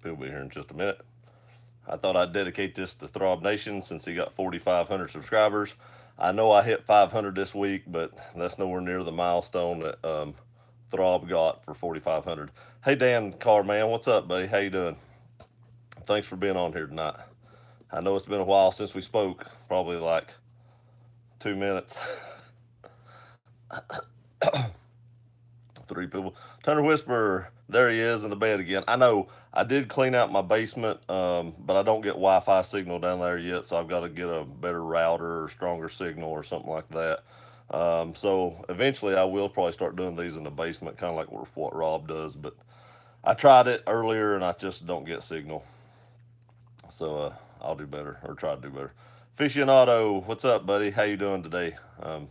He'll be here in just a minute. I thought I'd dedicate this to Throbbnation since he got 4,500 subscribers. I know I hit 500 this week, but that's nowhere near the milestone that Throb got for 4,500. Hey Dan Carr, man, what's up, buddy? How you doing? Thanks for being on here tonight. I know it's been a while since we spoke, probably like 2 minutes. Three people. Thunder Whisperer, there he is in the bed again. I know I did clean out my basement, but I don't get Wi-Fi signal down there yet, so I've got to get a better router or stronger signal or something like that. So eventually I will probably start doing these in the basement, kind of like what Rob does, but I tried it earlier and I just don't get signal. So I'll do better, or try to do better. Aficionado, what's up, buddy? How you doing today?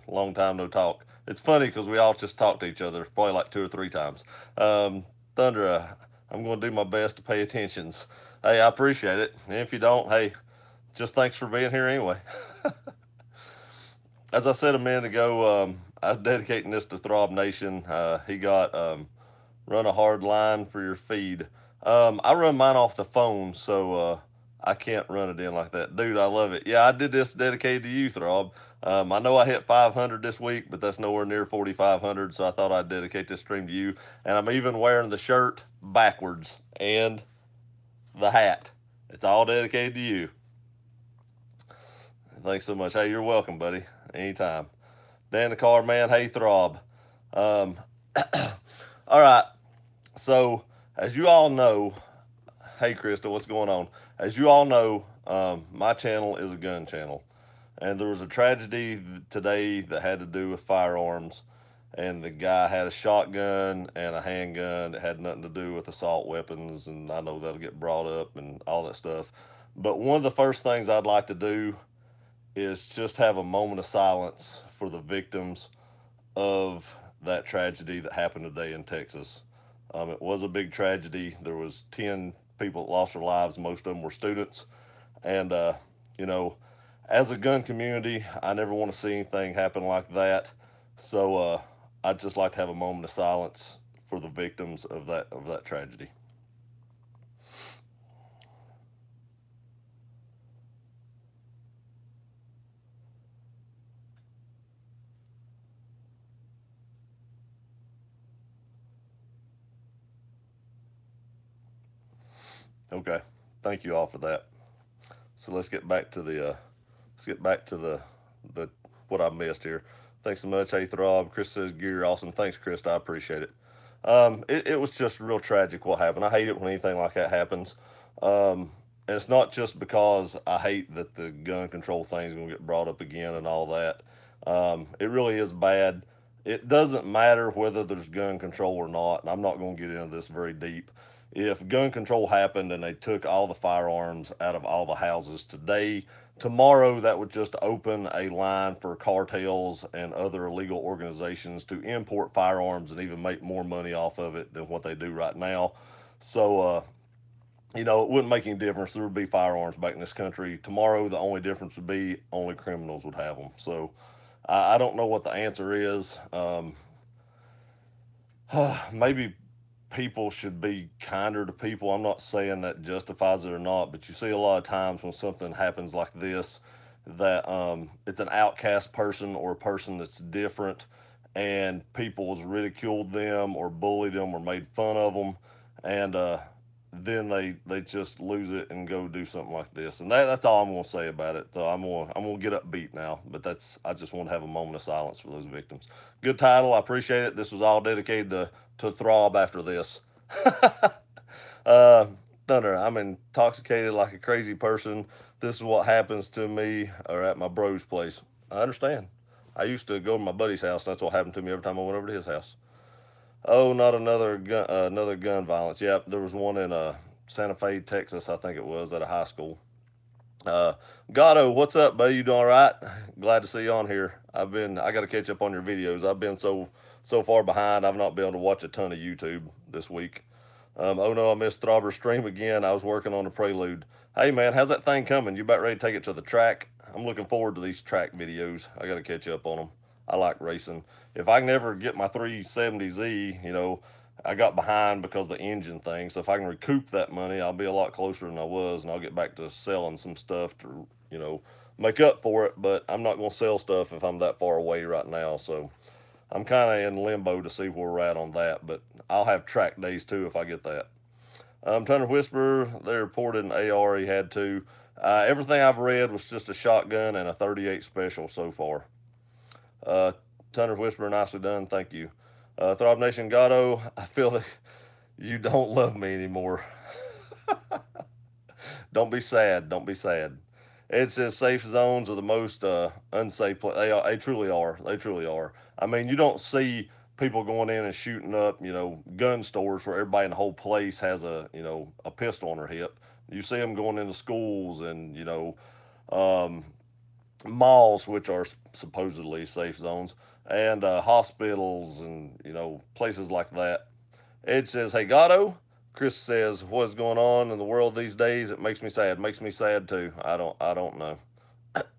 Long time no talk. It's funny because we all just talk to each other probably like 2 or 3 times. Thunder, I'm going to do my best to pay attentions. Hey, I appreciate it. And if you don't, hey, just thanks for being here anyway. As I said a minute ago, I was dedicating this to Throb Nation. He got run a hard line for your feed. I run mine off the phone, so I can't run it in like that. Dude, I love it. Yeah, I did this dedicated to you, Throb. I know I hit 500 this week, but that's nowhere near 4,500, so I thought I'd dedicate this stream to you. And I'm even wearing the shirt backwards and the hat. It's all dedicated to you. Thanks so much. Hey, you're welcome, buddy. Anytime. Dan the Car Man, hey, Throb. Um, all right. So, as you all know, hey, Krista, what's going on? As you all know, my channel is a gun channel. And there was a tragedy today that had to do with firearms. And the guy had a shotgun and a handgun that had nothing to do with assault weapons. And I know that'll get brought up and all that stuff. But one of the first things I'd like to do is just have a moment of silence for the victims of that tragedy that happened today in Texas. It was a big tragedy. There was 10 people that lost their lives. Most of them were students. And, you know, as a gun community, I never want to see anything happen like that. So I'd just like to have a moment of silence for the victims of that tragedy. Okay. Thank you all for that. So let's get back to the what I missed here. Thanks so much. Hey Throb. Chris says gear awesome. Thanks, Chris. I appreciate it. It was just real tragic what happened. I hate it when anything like that happens. And it's not just because I hate that the gun control thing is going to get brought up again and all that. It really is bad. It doesn't matter whether there's gun control or not, and I'm not going to get into this very deep. If gun control happened and they took all the firearms out of all the houses today, tomorrow that would just open a line for cartels and other illegal organizations to import firearms and even make more money off of it than what they do right now. So, you know, it wouldn't make any difference. There would be firearms back in this country. Tomorrow, the only difference would be only criminals would have them. So, I don't know what the answer is. Maybe people should be kinder to people. I'm not saying that justifies it or not, but you see a lot of times when something happens like this that it's an outcast person or a person that's different and people has ridiculed them or bullied them or made fun of them, and then they just lose it and go do something like this. And that's all I'm going to say about it. So I'm gonna get upbeat now, but I just want to have a moment of silence for those victims. Good title, I appreciate it. This was all dedicated to Throb after this. uh, Thunder, I'm intoxicated like a crazy person. This is what happens to me or at my bro's place. I understand. I used to go to my buddy's house. That's what happened to me every time I went over to his house. Oh, not another gun violence. Yep, there was one in Santa Fe, Texas, I think it was, at a high school. Uh, Gatto, what's up, buddy? You doing all right? Glad to see you on here. I got to catch up on your videos. I've been so far behind. I've not been able to watch a ton of YouTube this week. Oh no, I missed Throbber's stream again. I was working on the prelude. Hey man, how's that thing coming? You about ready to take it to the track? I'm looking forward to these track videos. I got to catch up on them. I like racing. If I can ever get my 370Z, you know, I got behind because of the engine thing. So if I can recoup that money, I'll be a lot closer than I was, and I'll get back to selling some stuff to, make up for it. But I'm not going to sell stuff if I'm that far away right now. So I'm kind of in limbo to see where we're at on that. But I'll have track days too if I get that. Thunder Whisperer, they reported an AR he had two. Everything I've read was just a shotgun and a 38 special so far. Uh, Thunder Whisperer, nicely done. Thank you. Throbbnation Gatto, I feel that you don't love me anymore. Don't be sad. Don't be sad. It says safe zones are the most unsafe place. They truly are. They truly are. I mean, you don't see people going in and shooting up, gun stores where everybody in the whole place has a pistol on their hip. You see them going into schools and, um, malls, which are supposedly safe zones, and hospitals and, places like that. Ed says, "Hey, Gatto." Chris says, "What's going on in the world these days? It makes me sad." Makes me sad too. I don't know.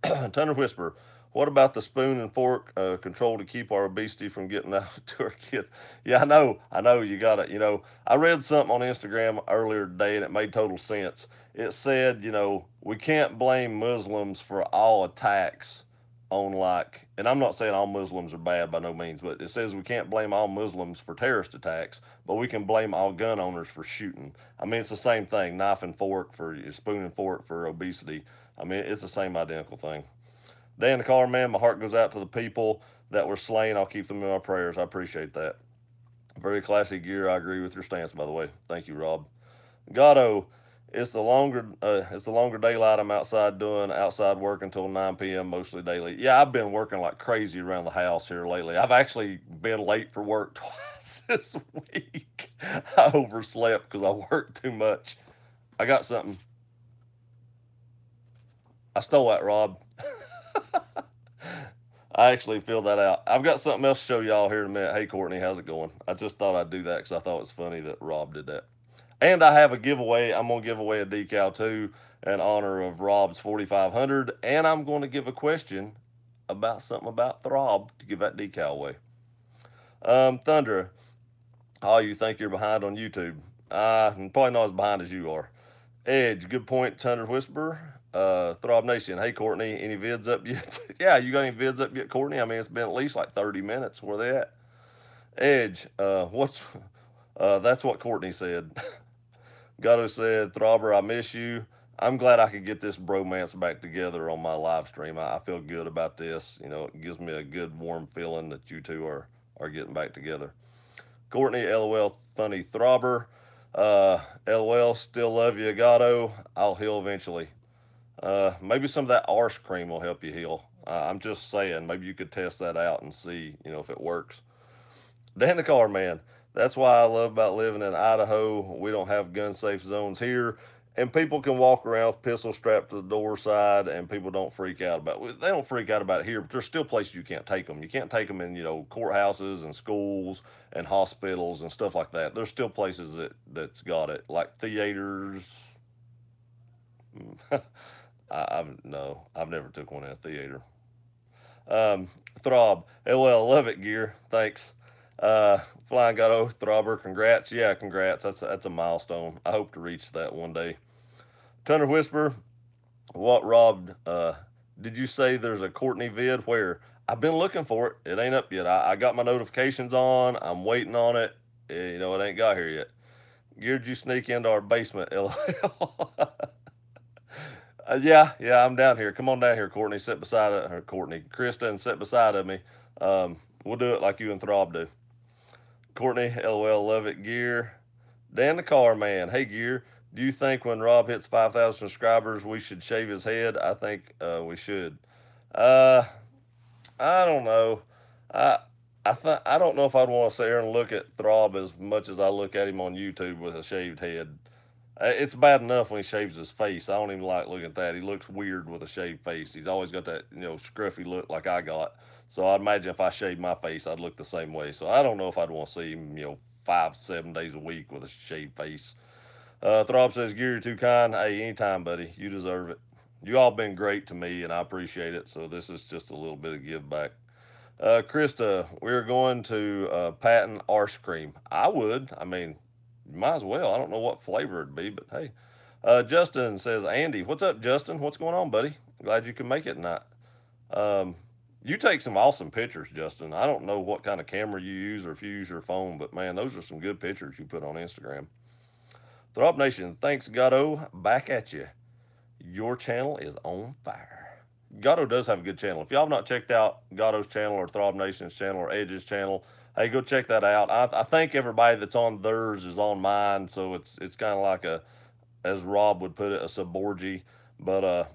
Thunder Whisper. What about the spoon and fork control to keep our obesity from getting out to our kids? Yeah, I know. You got it. I read something on Instagram earlier today, and it made total sense. It said, we can't blame Muslims for all attacks on, like, and I'm not saying all Muslims are bad by no means, but it says we can't blame all Muslims for terrorist attacks, but we can blame all gun owners for shooting. I mean, it's the same thing. Knife and fork for spoon and fork for obesity. I mean, it's the same identical thing. Dan the Car Man, my heart goes out to the people that were slain. I'll keep them in my prayers. I appreciate that. Very classy gear. I agree with your stance, by the way. Thank you, Rob. Gatto, it's the longer daylight. I'm outside doing outside work until 9 p.m. mostly daily. Yeah, I've been working like crazy around the house here lately. I've actually been late for work twice this week. I overslept because I worked too much. I got something. I stole that, Rob. I actually filled that out. I've got something else to show y'all here in a minute. Hey, Courtney, how's it going? I just thought I'd do that because I thought it was funny that Rob did that. And I have a giveaway. I'm going to give away a decal too in honor of Rob's 4,500. And I'm going to give a question about something about Throb to give that decal away. Thunder, oh, you think you're behind on YouTube? Probably not as behind as you are. Edge, good point, Thunder Whisperer. Throbbnation, hey Courtney, any vids up yet? Yeah, you got any vids up yet, Courtney? I mean, it's been at least like 30 minutes. Where they at? Edge, that's what Courtney said. Gatto said, Throbber, I miss you. I'm glad I could get this bromance back together on my live stream. I feel good about this. It gives me a good warm feeling that you two are getting back together. Courtney, LOL, funny Throbber. LOL, still love you, Gatto. I'll heal eventually. Maybe some of that arse cream will help you heal. I'm just saying, maybe you could test that out and see, if it works. Dan the Car Man, that's why I love about living in Idaho. We don't have gun safe zones here, and people can walk around with pistols strapped to the door side, and people don't freak out about it. They don't freak out about it here, but there's still places you can't take them. You can't take them in, courthouses and schools and hospitals and stuff like that. There's still places that's got it, like theaters. I've never took one in a theater. Throb, LL, love it, gear. Thanks. Flying Gatto, Throbber, congrats. Yeah, congrats. That's a milestone. I hope to reach that one day. Thunder Whisper, what, Rob? Did you say there's a Courtney vid? Where? I've been looking for it. It ain't up yet. I got my notifications on. I'm waiting on it. It ain't got here yet. Gear, did you sneak into our basement? LOL. Yeah, I'm down here. Come on down here, Courtney. Sit beside her, Courtney. Krista, and sit beside of me. We'll do it like you and Throb do. Courtney, LOL, love it, Gear. Dan the Car Man, hey, Gear. Do you think when Rob hits 5,000 subscribers, we should shave his head? I think we should. I don't know. I don't know if I'd want to sit here and look at Throb as much as I look at him on YouTube with a shaved head. It's bad enough when he shaves his face. I don't even like looking at that. He looks weird with a shaved face. He's always got that, scruffy look like I got. So I'd imagine if I shaved my face, I'd look the same way. So I don't know if I'd want to see him, 5-7 days a week with a shaved face. Throb says, Gear, you're too kind. Hey, anytime, buddy. You deserve it. You all been great to me, and I appreciate it. So this is just a little bit of give back. Krista, we're going to patent ice cream. I would. I mean, might as well. I don't know what flavor it'd be, but hey. Justin says, Andy, what's up, Justin? What's going on, buddy? Glad you can make it tonight. Um, you take some awesome pictures, Justin. I don't know what kind of camera you use or if you use your phone, but man, those are some good pictures you put on Instagram. Throbbnation, thanks, Gatto. Back at you. Your channel is on fire. Gatto does have a good channel. If y'all have not checked out Gatto's channel or Throbbnation's channel or Edge's channel, hey, go check that out. I think everybody that's on theirs is on mine, so it's kind of like a, as Rob would put it, a suborgy. But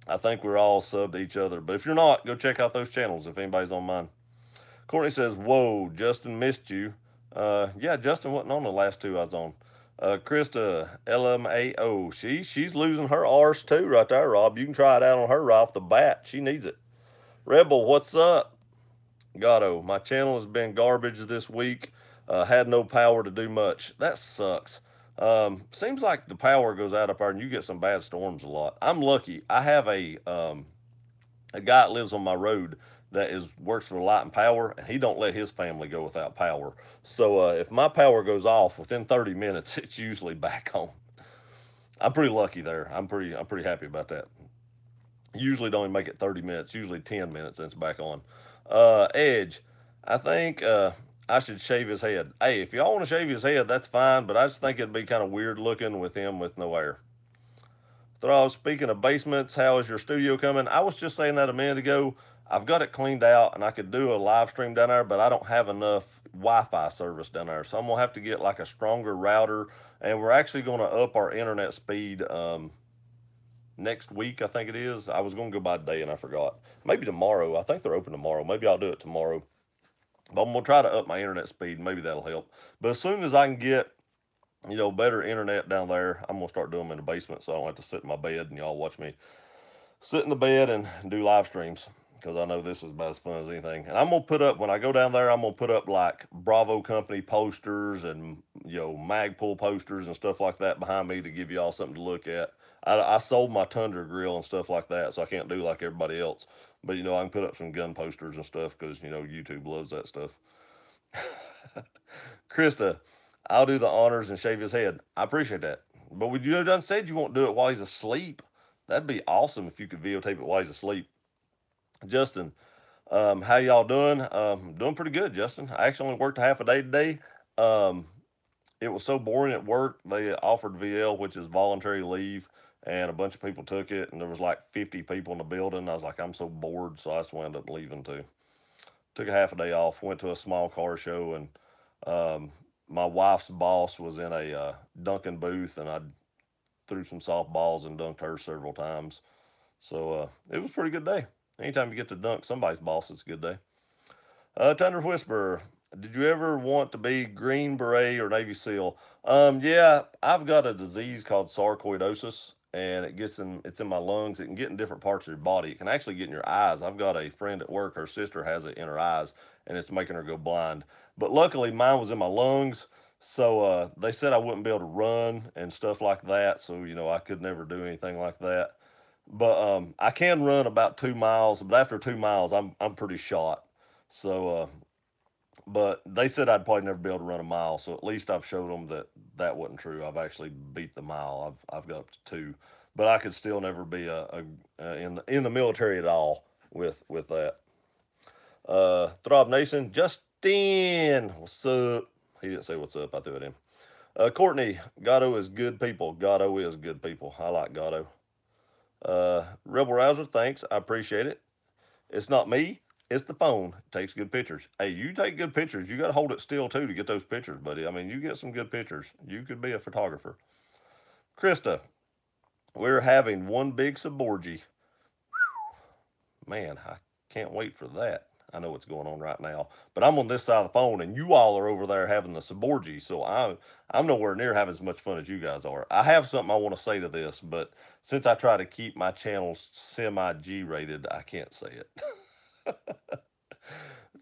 I think we're all sub to each other. But if you're not, go check out those channels if anybody's on mine. Courtney says, whoa, Justin missed you. Yeah, Justin wasn't on the last two I was on. Krista, LMAO, she's losing her arse too right there, Rob. You can try it out on her right off the bat. She needs it. Rebel, what's up? Gatto, my channel has been garbage this week. Had no power to do much. That sucks. Seems like the power goes out up there and you get some bad storms a lot. I'm lucky. I have a guy that lives on my road that works for Light and Power, and he don't let his family go without power. So if my power goes off within 30 minutes, it's usually back on. I'm pretty lucky there. I'm pretty happy about that. Usually don't even make it 30 minutes. Usually 10 minutes and it's back on. Edge, I think I should shave his head. Hey, if y'all want to shave his head, that's fine, but I just think it'd be kind of weird looking with him with no hair. Throb, speaking of basements, how is your studio coming? I was just saying that a minute ago. I've got it cleaned out and I could do a live stream down there, but I don't have enough Wi-Fi service down there. So I'm going to have to get like a stronger router, and we're actually going to up our internet speed next week, I think it is. I was going to go by a day and I forgot. Maybe tomorrow. I think they're open tomorrow. Maybe I'll do it tomorrow. But I'm going to try to up my internet speed. Maybe that'll help. But as soon as I can get, better internet down there, I'm going to start doing them in the basement so I don't have to sit in my bed and y'all watch me sit in the bed and do live streams, because I know this is about as fun as anything. And I'm going to put up, when I go down there, I'm going to put up like Bravo Company posters and, Magpul posters and stuff like that behind me to give y'all something to look at. I sold my Tundra grill and stuff like that, so I can't do like everybody else. But, I can put up some gun posters and stuff because, YouTube loves that stuff. Krista, I'll do the honors and shave his head. I appreciate that. But you done said you won't do it while he's asleep. That'd be awesome if you could videotape it while he's asleep. Justin, how y'all doing? Doing pretty good, Justin. I actually only worked a half a day today. It was so boring at work. They offered VL, which is voluntary leave, and a bunch of people took it, and there was like 50 people in the building. I was like, I'm so bored, so I just wound up leaving too. Took a half a day off, went to a small car show, and my wife's boss was in a Dunkin' booth, and I threw some softballs and dunked her several times. So it was a pretty good day. Anytime you get to dunk somebody's boss, it's a good day. Thunder Whisperer, did you ever want to be Green Beret or Navy SEAL? Yeah, I've got a disease called sarcoidosis, and it's in my lungs. It can get in different parts of your body. It can actually get in your eyes. I've got a friend at work, her sister has it in her eyes, and it's making her go blind. But luckily, mine was in my lungs, so they said I wouldn't be able to run and stuff like that, so, I could never do anything like that. But I can run about 2 miles, but after 2 miles, I'm pretty shot. So, but they said I'd probably never be able to run a mile. So at least I've showed them that that wasn't true. I've actually beat the mile. I've got up to 2, but I could still never be in the military at all with that. Throbbnation, Justin, what's up? He didn't say what's up. I threw it in. Courtney, Gatto is good people. Gatto is good people. I like Gatto. Rebel Rouser, thanks. I appreciate it. It's not me. It's the phone. It takes good pictures. Hey, you take good pictures. You got to hold it still, too, to get those pictures, buddy. I mean, you get some good pictures. You could be a photographer. Krista, we're having one big suborgy. Man, I can't wait for that. I know what's going on right now. But I'm on this side of the phone, and you all are over there having the suborgy, so I'm nowhere near having as much fun as you guys are. I have something I want to say to this, but since I try to keep my channels semi-G rated, I can't say it.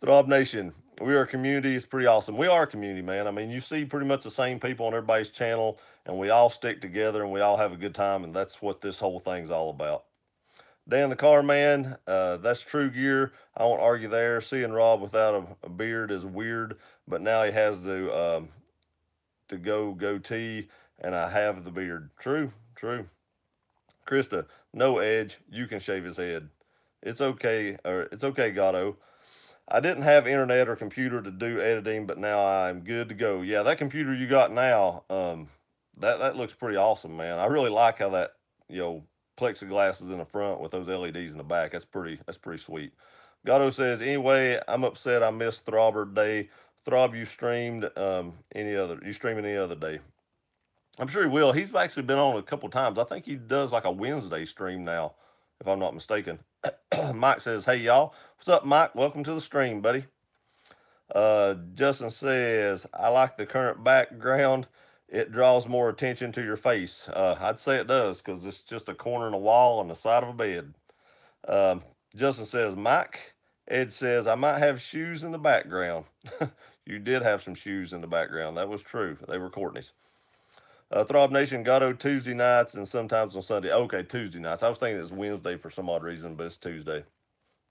Throb Nation, we are a community. It's pretty awesome. We are a community, man. I mean, you see pretty much the same people on everybody's channel, and we all stick together, and we all have a good time, and that's what this whole thing's all about. Dan the Car Man, that's true gear. I won't argue there. Seeing Rob without a beard is weird, but now he has to go goatee, and I have the beard. True, true. Krista, no Edge. You can shave his head. It's okay, or it's okay, Gatto. I didn't have internet or computer to do editing, but now I'm good to go. Yeah, that computer you got now, that looks pretty awesome, man. I really like how that, you know, plexiglass is in the front with those LEDs in the back. That's pretty sweet. Gatto says, anyway, I'm upset I missed Throbber Day. Throb, you streamed you stream any other day. I'm sure he will. He's actually been on a couple times. I think he does like a Wednesday stream now, if I'm not mistaken. Mike says, hey y'all. What's up, Mike? Welcome to the stream, buddy. Justin says, I like the current background. It draws more attention to your face. I'd say it does because it's just a corner in a wall on the side of a bed. Justin says, Mike. Ed says, I might have shoes in the background. You did have some shoes in the background. That was true. They were Courtney's. Throbbnation, Gatto Tuesday nights and sometimes on Sunday. Okay, Tuesday nights. I was thinking it was Wednesday for some odd reason, but it's Tuesday.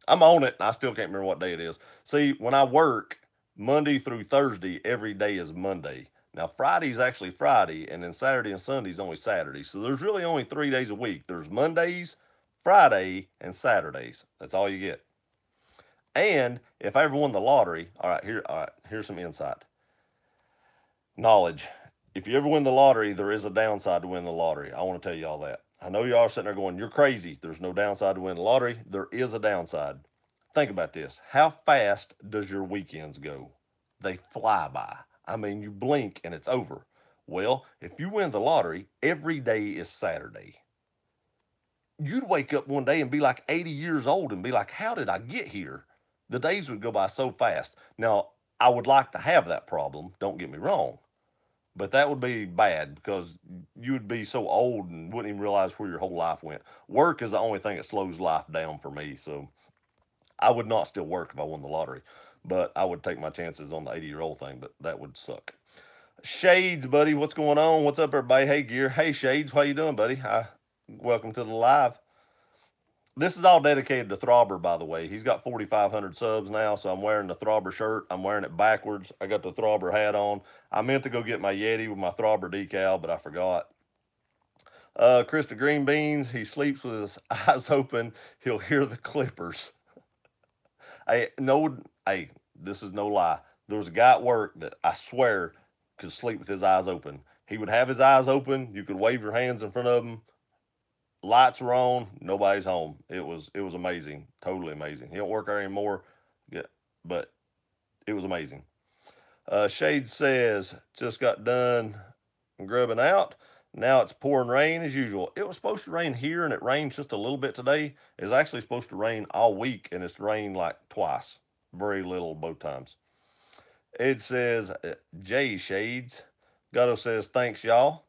I'm on it, and I still can't remember what day it is. See, when I work Monday through Thursday, every day is Monday. Now, Friday's actually Friday, and then Saturday and Sunday's only Saturday. So there's really only 3 days a week. There's Mondays, Friday, and Saturdays. That's all you get. And if I ever won the lottery, all right, here's some insight. Knowledge. If you ever win the lottery, there is a downside to winning the lottery. I want to tell you all that. I know y'all are sitting there going, you're crazy. There's no downside to winning the lottery. There is a downside. Think about this. How fast does your weekends go? They fly by. I mean, you blink and it's over. Well, if you win the lottery, every day is Saturday. You'd wake up one day and be like 80 years old and be like, how did I get here? The days would go by so fast. Now, I would like to have that problem. Don't get me wrong. But that would be bad because you would be so old and wouldn't even realize where your whole life went. Work is the only thing that slows life down for me. So I would not still work if I won the lottery. But I would take my chances on the 80-year-old thing, but that would suck. Shades, buddy, what's going on? What's up, everybody? Hey, Gear. Hey, Shades, how you doing, buddy? Welcome to the live. This is all dedicated to Throbber, by the way. He's got 4,500 subs now, so I'm wearing the Throbber shirt. I'm wearing it backwards. I got the Throbber hat on. I meant to go get my Yeti with my Throbber decal, but I forgot. Krista Green Beans, he sleeps with his eyes open. He'll hear the clippers. Hey, this is no lie. There was a guy at work that I swear could sleep with his eyes open. He would have his eyes open. You could wave your hands in front of him. Lights were on, nobody's home. It was amazing, totally amazing. He don't work there anymore, but it was amazing. Shade says, just got done grubbing out. Now it's pouring rain as usual. It was supposed to rain here, and it rained just a little bit today. It's actually supposed to rain all week, and it's rained like twice. Very little both times. Ed says, Jay Shades. Gatto says, thanks, y'all.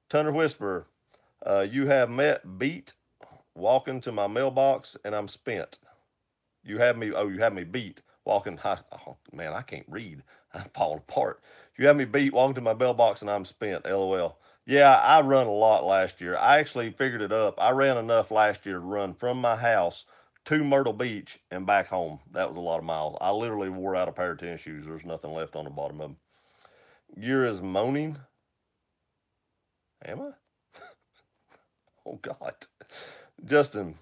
Thunder Whisperer. You have met beat walking to my mailbox and I'm spent. You have me beat walking. Oh, man, I can't read. I'm falling apart. You have me beat walking to my mailbox and I'm spent. LOL. Yeah, I run a lot last year. I actually figured it up. I ran enough last year to run from my house to Myrtle Beach and back home. That was a lot of miles. I literally wore out a pair of tennis shoes. There's nothing left on the bottom of them. Gear is moaning. Am I? Oh, God. Justin,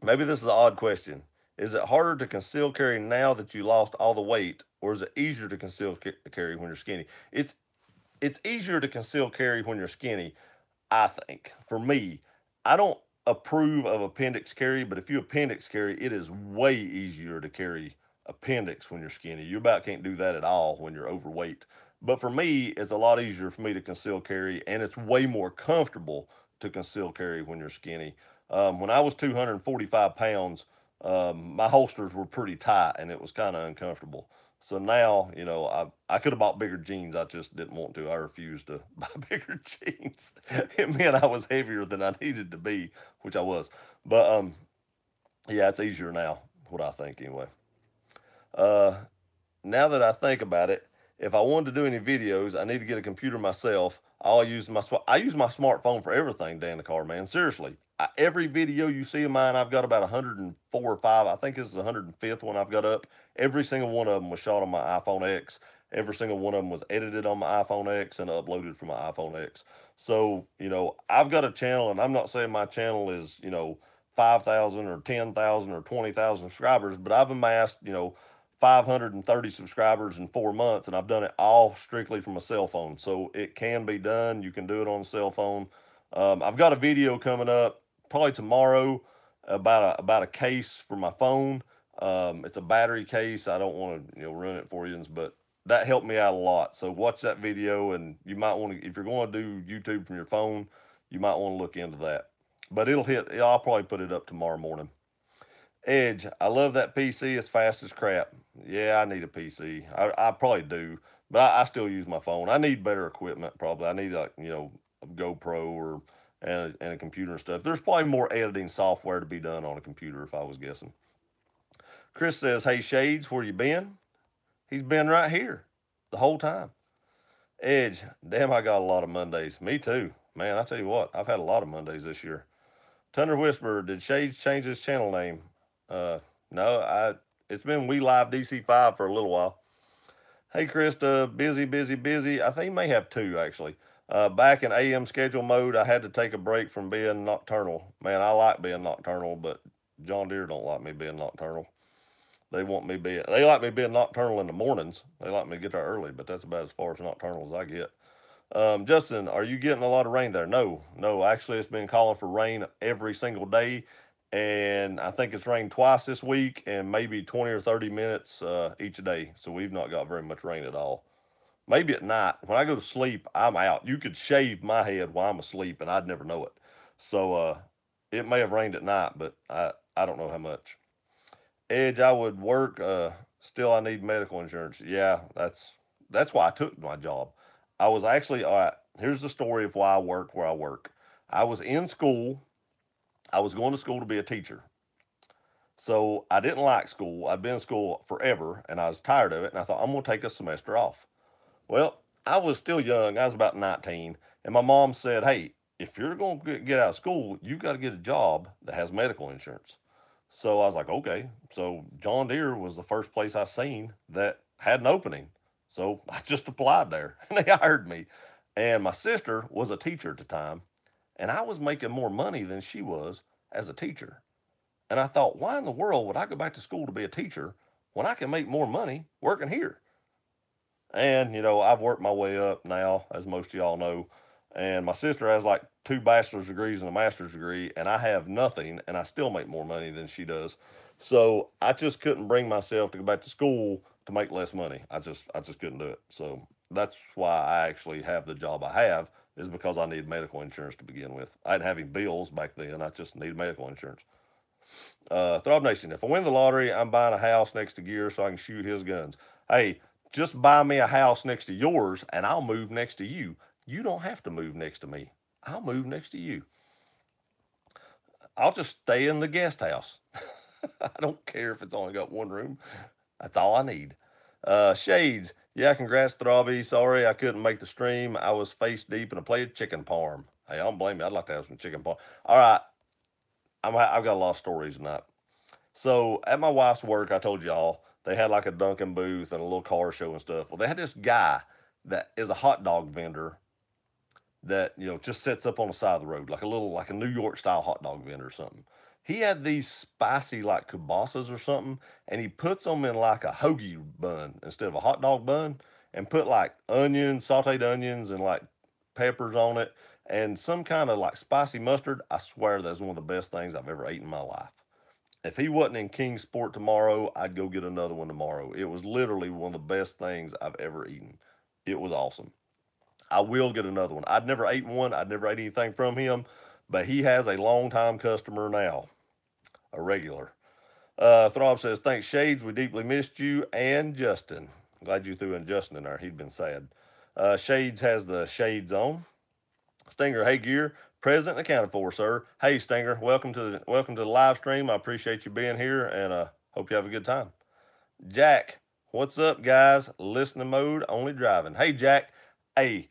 maybe this is an odd question. Is it harder to conceal carry now that you lost all the weight, or is it easier to conceal carry when you're skinny? It's easier to conceal carry when you're skinny, I think. For me, I don't approve of appendix carry, but if you appendix carry, it is way easier to carry appendix when you're skinny. You about can't do that at all when you're overweight. But for me, it's a lot easier for me to conceal carry, and it's way more comfortable to conceal carry when you're skinny. When I was 245 pounds, my holsters were pretty tight and it was kind of uncomfortable. So now, you know, I could have bought bigger jeans. I just didn't want to. I refused to buy bigger jeans. It meant I was heavier than I needed to be, which I was. But yeah, it's easier now, what I think anyway. Now that I think about it, if I wanted to do any videos, I need to get a computer myself. I use my smartphone for everything, Dan the Car Man. Seriously, every video you see of mine, I've got about 104 or 5. I think this is the 105th one I've got up. Every single one of them was shot on my iPhone X. Every single one of them was edited on my iPhone X and uploaded from my iPhone X. So, I've got a channel, and I'm not saying my channel is, 5,000 or 10,000 or 20,000 subscribers, but I've amassed, 530 subscribers in 4 months, and I've done it all strictly from a cell phone. So it can be done. You can do it on a cell phone. I've got a video coming up probably tomorrow about a case for my phone. It's a battery case. I don't want to run it for you, but that helped me out a lot. So watch that video, and you might want to, if you're going to do YouTube from your phone, you might want to look into that. But I'll probably put it up tomorrow morning. Edge, I love that PC. It's fast as crap. Yeah, I need a PC. I probably do, but I still use my phone. I need better equipment probably. I need a GoPro and a computer and stuff. There's probably more editing software to be done on a computer if I was guessing. Chris says, hey Shades, where you been? He's been right here the whole time. Edge, damn, I got a lot of Mondays. Me too. Man, I tell you what, I've had a lot of Mondays this year. Thunder Whisperer, did Shades change his channel name? No, it's been We Live DC5 for a little while. Hey, Krista, busy. I think he may have 2, actually. Back in AM schedule mode, I had to take a break from being nocturnal. Man, I like being nocturnal, but John Deere don't like me being nocturnal. They like me being nocturnal in the mornings. They like me to get there early, but that's about as far as nocturnal as I get. Justin, are you getting a lot of rain there? No. Actually, it's been calling for rain every single day. And I think it's rained twice this week and maybe 20 or 30 minutes each day. So we've not got very much rain at all. Maybe at night. When I go to sleep, I'm out. You could shave my head while I'm asleep and I'd never know it. So it may have rained at night, but I don't know how much. Edge, I would work. Still, I need medical insurance. Yeah, that's why I took my job. I was actually, all right, here's the story of why I work where I work. I was in school. I was going to school to be a teacher. So I didn't like school. I'd been in school forever, and I was tired of it, and I thought, I'm going to take a semester off. Well, I was still young. I was about 19, and my mom said, hey, if you're going to get out of school, you got to get a job that has medical insurance. So I was like, okay. So John Deere was the first place I seen that had an opening. So I just applied there, and they hired me. And my sister was a teacher at the time, and I was making more money than she was as a teacher. And I thought, why in the world would I go back to school to be a teacher when I can make more money working here? And, I've worked my way up now, as most of y'all know. And my sister has like 2 bachelor's degrees and a master's degree, and I have nothing, and I still make more money than she does. So I just couldn't bring myself to go back to school to make less money. I just couldn't do it. So that's why I actually have the job I have, is because I need medical insurance to begin with. I didn't have any bills back then. I just need medical insurance. Throbbnation, if I win the lottery, I'm buying a house next to Gear so I can shoot his guns. Hey, just buy me a house next to yours, and I'll move next to you. You don't have to move next to me. I'll move next to you. I'll just stay in the guest house. I don't care if it's only got 1 room. That's all I need. Shades, yeah, congrats, Throbby. Sorry I couldn't make the stream. I was face deep in a plate of chicken parm. Hey, I don't blame you. I'd like to have some chicken parm. All right. I've got a lot of stories tonight. So at my wife's work, I told y'all, they had like a Dunkin' booth and a little car show and stuff. Well, they had this guy that is a hot dog vendor that, just sits up on the side of the road, like a New York style hot dog vendor or something. He had these spicy like kielbasa's or something, and he puts them in like a hoagie bun instead of a hot dog bun, and put like onions, sauteed onions, and like peppers on it, and some kind of like spicy mustard. I swear that's one of the best things I've ever eaten in my life. If he wasn't in Kingsport tomorrow, I'd go get another one tomorrow. It was literally one of the best things I've ever eaten. It was awesome. I will get another one. I'd never ate one. I'd never ate anything from him, but he has a long-time customer now, a regular. Throb says, thanks, Shades. We deeply missed you and Justin. Glad you threw in Justin in there. He'd been sad. Shades has the shades on. Stinger, hey, Gear. Present and accounted for, sir. Hey, Stinger, welcome to the live stream. I appreciate you being here, and hope you have a good time. Jack, what's up, guys? Listening mode, only driving. Hey, Jack. Hey,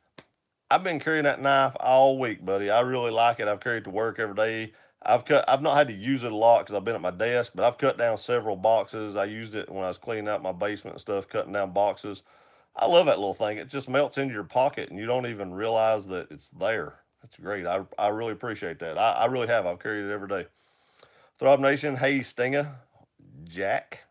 I've been carrying that knife all week, buddy. I really like it. I've carried it to work every day. I've not had to use it a lot because I've been at my desk, but I've cut down several boxes. I used it when I was cleaning out my basement and stuff, cutting down boxes. I love that little thing. It just melts into your pocket and you don't even realize that it's there. That's great. I really appreciate that. I really have. I've carried it every day. Throbbnation, hey Stinger, Jack.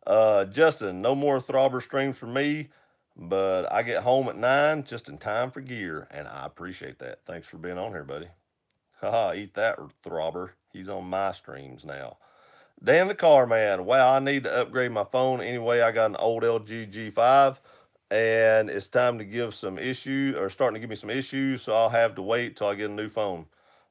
Justin, no more throbber streams for me, but I get home at 9 just in time for gear, and I appreciate that. Thanks for being on here, buddy. Haha, eat that, throbber. He's on my streams now. Dan the car man. Wow, I need to upgrade my phone. Anyway, I got an old LG G5 and it's time to give some issues or starting to give me some issues, so I'll have to wait till I get a new phone.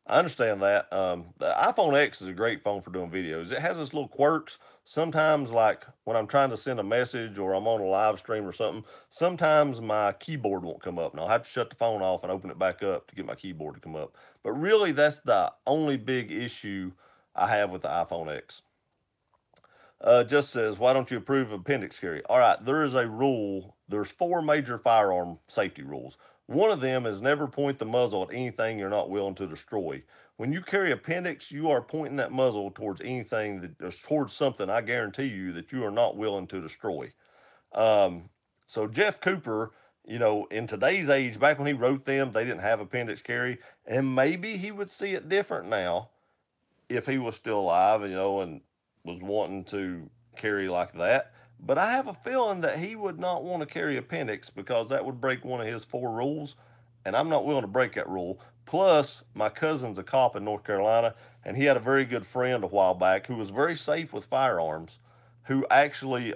I understand that. The iPhone X is a great phone for doing videos. It has its little quirks. Sometimes, like when I'm trying to send a message or I'm on a live stream or something, sometimes my keyboard won't come up and I'll have to shut the phone off and open it back up to get my keyboard to come up. But really, that's the only big issue I have with the iPhone X. Just says, why don't you approve of appendix carry? All right, there is a rule. There's 4 major firearm safety rules. One of them is never point the muzzle at anything you're not willing to destroy. When you carry appendix, you are pointing that muzzle towards anything towards something, I guarantee you, that you are not willing to destroy. So Jeff Cooper, in today's age, back when he wrote them, they didn't have appendix carry, and maybe he would see it different now if he was still alive, and was wanting to carry like that. But I have a feeling that he would not want to carry appendix because that would break one of his 4 rules, and I'm not willing to break that rule. Plus, my cousin's a cop in North Carolina, and he had a very good friend a while back who was very safe with firearms, who actually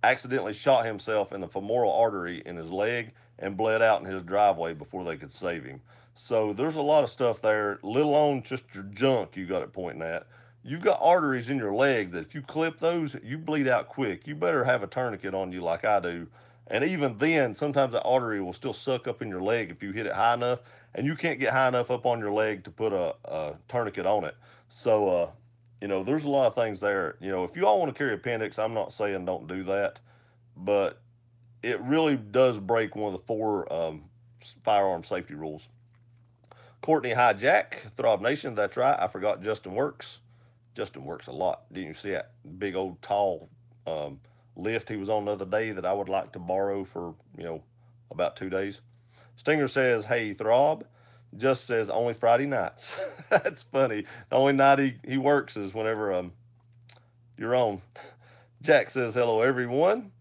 accidentally shot himself in the femoral artery in his leg and bled out in his driveway before they could save him. So there's a lot of stuff there, let alone just your junk you got it pointing at. You've got arteries in your leg that if you clip those, you bleed out quick. You better have a tourniquet on you like I do. And even then, sometimes the artery will still suck up in your leg if you hit it high enough, and you can't get high enough up on your leg to put a tourniquet on it. So, there's a lot of things there. If you all want to carry appendix, I'm not saying don't do that, but it really does break one of the 4 firearm safety rules. Courtney Hijack, Throbbnation, that's right. I forgot Justin works. Justin works a lot. Didn't you see that big old tall lift he was on the other day that I would like to borrow for, about 2 days? Stinger says, hey, Throb. Just says only Friday nights. That's funny. The only night he works is whenever you're on. Jack says, hello, everyone.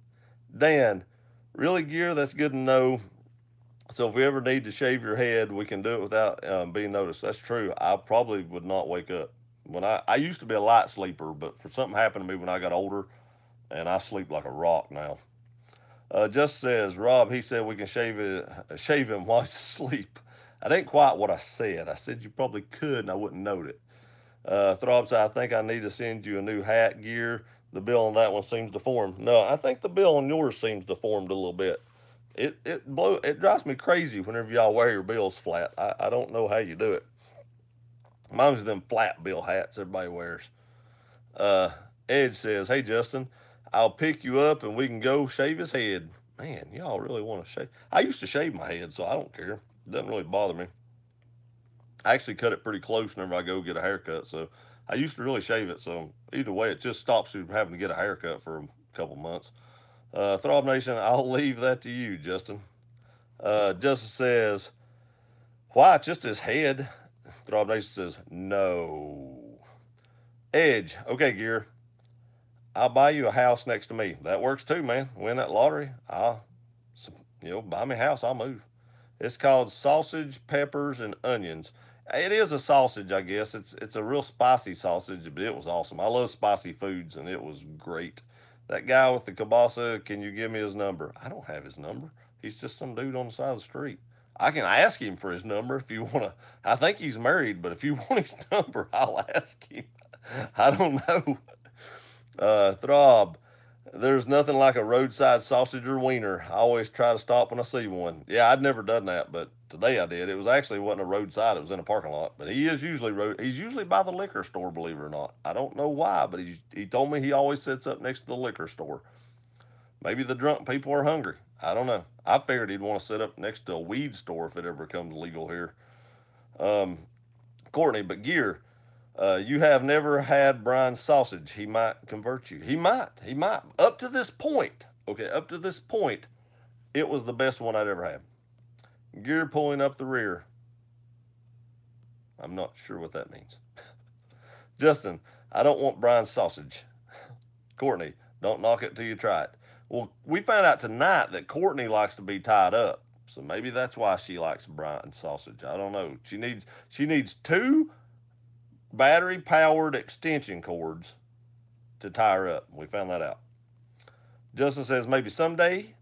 Dan, really, Gear? That's good to know. So if we ever need to shave your head, we can do it without being noticed. That's true. I probably would not wake up. When I used to be a light sleeper, but for something happened to me when I got older, and I sleep like a rock now. Just says, Rob, he said we can shave him while he's asleep. I didn't quite what I said. I said you probably could, and I wouldn't note it. Throb said, I think I need to send you a new hat, Gear. The bill on that one seems deformed. No, I think the bill on yours seems deformed a little bit. It drives me crazy whenever y'all wear your bills flat. I don't know how you do it. Mine's them flat bill hats everybody wears. Edge says, hey, Justin, I'll pick you up and we can go shave his head. Man, y'all really want to shave? I used to shave my head, so I don't care. It doesn't really bother me. I actually cut it pretty close whenever I go get a haircut, so I used to really shave it. So either way, it just stops you from having to get a haircut for a couple months. Throbbnation, I'll leave that to you, Justin. Justin says, why, just his head? Throbbnation says, no. Edge, okay, Gear. I'll buy you a house next to me. That works too, man. Win that lottery, buy me a house, I'll move. It's called Sausage, Peppers, and Onions. It is a sausage, I guess. It's a real spicy sausage, but it was awesome. I love spicy foods, and it was great. That guy with the kielbasa, can you give me his number? I don't have his number. He's just some dude on the side of the street. I can ask him for his number if you want to. I think he's married, but if you want his number, I'll ask him. I don't know. Throb, there's nothing like a roadside sausage or wiener. I always try to stop when I see one. Yeah, I'd never done that, but today I did. It was actually wasn't a roadside. It was in a parking lot. But he's usually by the liquor store, believe it or not. I don't know why, but he told me he always sits up next to the liquor store. Maybe the drunk people are hungry. I don't know. I figured he'd want to sit up next to a weed store if it ever becomes legal here. Courtney, but Gear, you have never had Brian's sausage. He might convert you. He might. He might. Up to this point, okay, up to this point, it was the best one I'd ever had. Gear pulling up the rear. I'm not sure what that means. Justin, I don't want Brian's sausage. Courtney, don't knock it till you try it. Well, we found out tonight that Courtney likes to be tied up. So maybe that's why she likes Brian's sausage. I don't know. She needs 2 battery powered extension cords to tie her up. We found that out. Justin says maybe someday.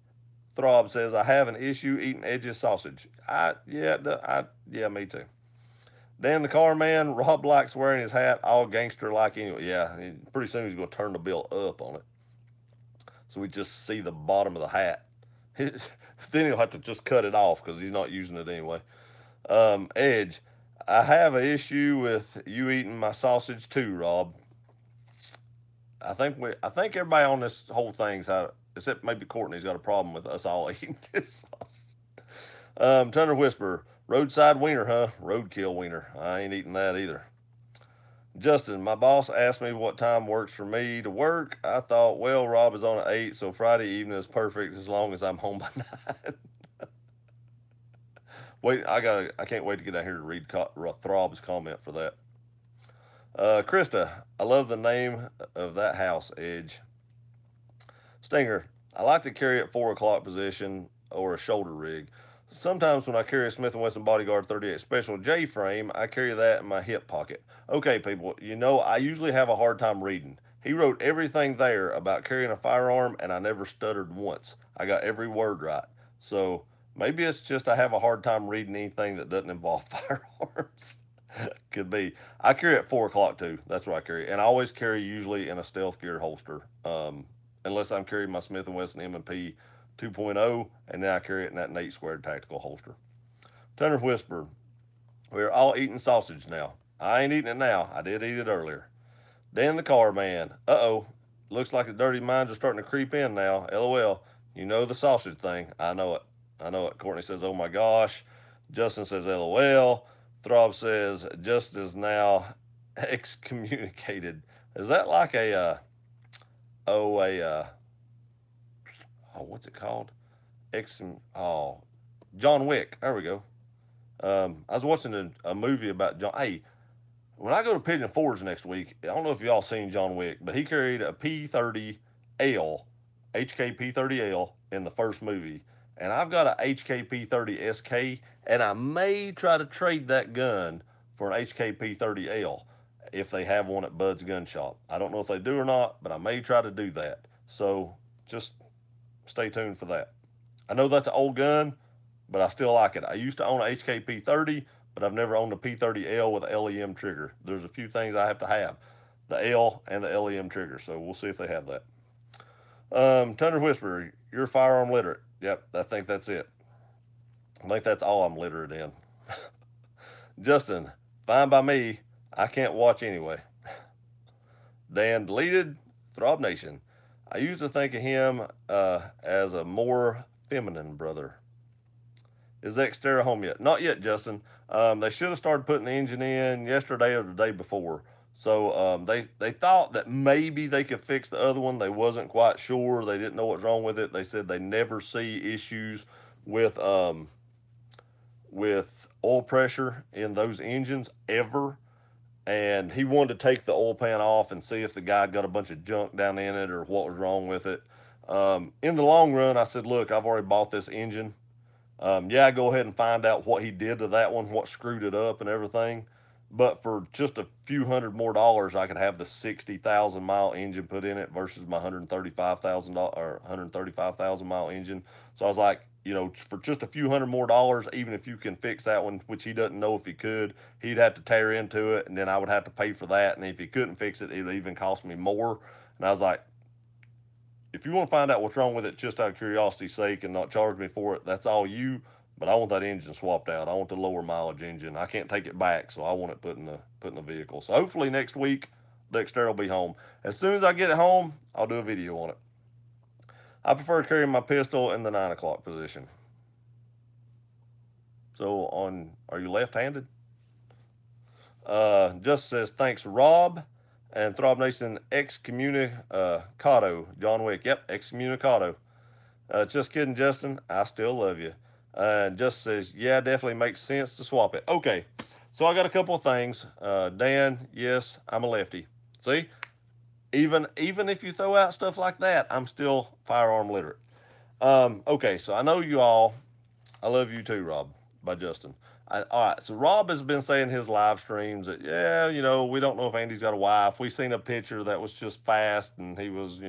Throb says I have an issue eating Edge's sausage. Yeah, me too. Dan the car man, Rob likes wearing his hat all gangster like anyway. Yeah, pretty soon he's going to turn the bill up on it. So we just see the bottom of the hat. Then he'll have to just cut it off because he's not using it anyway. Edge, I have an issue with you eating my sausage too, Rob. I think everybody on this whole thing's except maybe Courtney's got a problem with us all eating this sausage. Thunder Whisperer, roadside wiener, huh? Roadkill wiener. I ain't eating that either. Justin, my boss asked me what time works for me to work. I thought, well, Rob is on at 8, so Friday evening is perfect as long as I'm home by 9. Wait, I can't wait to get out here to read Throb's comment for that. Krista, I love the name of that house, Edge. Stinger, I like to carry at 4 o'clock position or a shoulder rig. Sometimes when I carry a Smith & Wesson Bodyguard 38 Special J-frame, I carry that in my hip pocket. Okay, people, you know I usually have a hard time reading. He wrote everything there about carrying a firearm, and I never stuttered once. I got every word right. So maybe it's just I have a hard time reading anything that doesn't involve firearms. Could be. I carry at 4 o'clock too. That's what I carry. And I always carry usually in a stealth gear holster. Unless I'm carrying my Smith & Wesson M&P 2.0, and then I carry it in that Nate Squared tactical holster. Thunder Whisper, we're all eating sausage now. I ain't eating it now. I did eat it earlier. Dan the car man, uh-oh. Looks like the dirty minds are starting to creep in now. LOL. You know the sausage thing. I know it. I know it. Courtney says, oh my gosh. Justin says, LOL. Throb says, just is now excommunicated. Is that like what's it called? John Wick. There we go. I was watching a movie about John. Hey, when I go to Pigeon Forge next week, I don't know if y'all seen John Wick, but he carried a P30L, HK P30L in the first movie. And I've got a HK P30 SK, and I may try to trade that gun for an HK P30L if they have one at Bud's Gun Shop. I don't know if they do or not, but I may try to do that. So just stay tuned for that. I know that's an old gun, but I still like it. I used to own a HK P30, but I've never owned a P30L with an LEM trigger. There's a few things I have to have, the L and the LEM trigger, so we'll see if they have that. Thunder Whisperer, you're firearm literate. Yep, I think that's it. I think that's all I'm literate in. Justin, fine by me. I can't watch anyway. Dan, deleted. Throbbnation. I used to think of him as a more feminine brother. Is the Xterra home yet? Not yet, Justin. They should have started putting the engine in yesterday or the day before. So they thought that maybe they could fix the other one. They wasn't quite sure. They didn't know what's wrong with it. They said they never see issues with oil pressure in those engines ever. And he wanted to take the oil pan off and see if the guy got a bunch of junk down in it or what was wrong with it. In the long run, I said, look, I've already bought this engine. Yeah, go ahead and find out what he did to that one, what screwed it up and everything. But for just a few $100 more, I could have the 60,000 mile engine put in it versus my $135,000 or 135,000 mile engine. So I was like, you know, for just a few $100 more, even if you can fix that one, which he doesn't know if he could, he'd have to tear into it, and then I would have to pay for that. And if he couldn't fix it, it would even cost me more. And I was like, if you want to find out what's wrong with it just out of curiosity's sake and not charge me for it, that's all you. But I want that engine swapped out. I want the lower mileage engine. I can't take it back, so I want it put in the vehicle. So hopefully next week, the Xterra will be home. As soon as I get it home, I'll do a video on it. I prefer carrying my pistol in the 9 o'clock position. So are you left-handed? Just says, thanks, Rob. And Throbbnation excommunicado. John Wick. Yep, excommunicado. Just kidding, Justin. I still love you. And just says, yeah, definitely makes sense to swap it. Okay, so I got a couple of things. Dan, yes, I'm a lefty. See, even if you throw out stuff like that, I'm still firearm literate. Okay, so I know you all. I love you too, Rob, by Justin. All right, so Rob has been saying his live streams that, yeah, we don't know if Andy's got a wife. We seen a picture that was just fast and he was,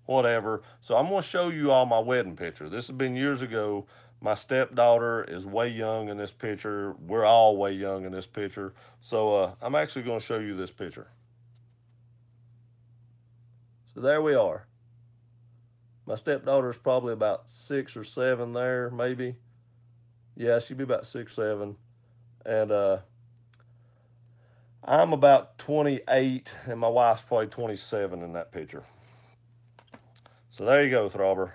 whatever. So I'm going to show you all my wedding picture. This has been years ago. My stepdaughter is way young in this picture. We're all way young in this picture. So I'm actually going to show you this picture. So there we are. My stepdaughter is probably about 6 or 7 there, maybe. Yeah, she'd be about 6, 7. And I'm about 28, and my wife's probably 27 in that picture. So there you go, Throbber.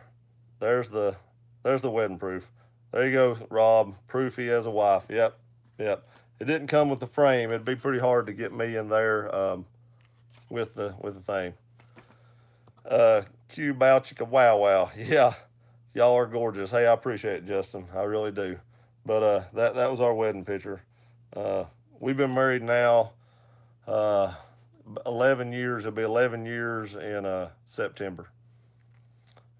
There's the wedding proof. There you go, Rob. Proof he has a wife. Yep. It didn't come with the frame. It'd be pretty hard to get me in there with the thing. Q Bouchica Wow Wow. Yeah, y'all are gorgeous. Hey, I appreciate it, Justin. I really do. But that was our wedding picture. We've been married now 11 years. It'll be 11 years in September.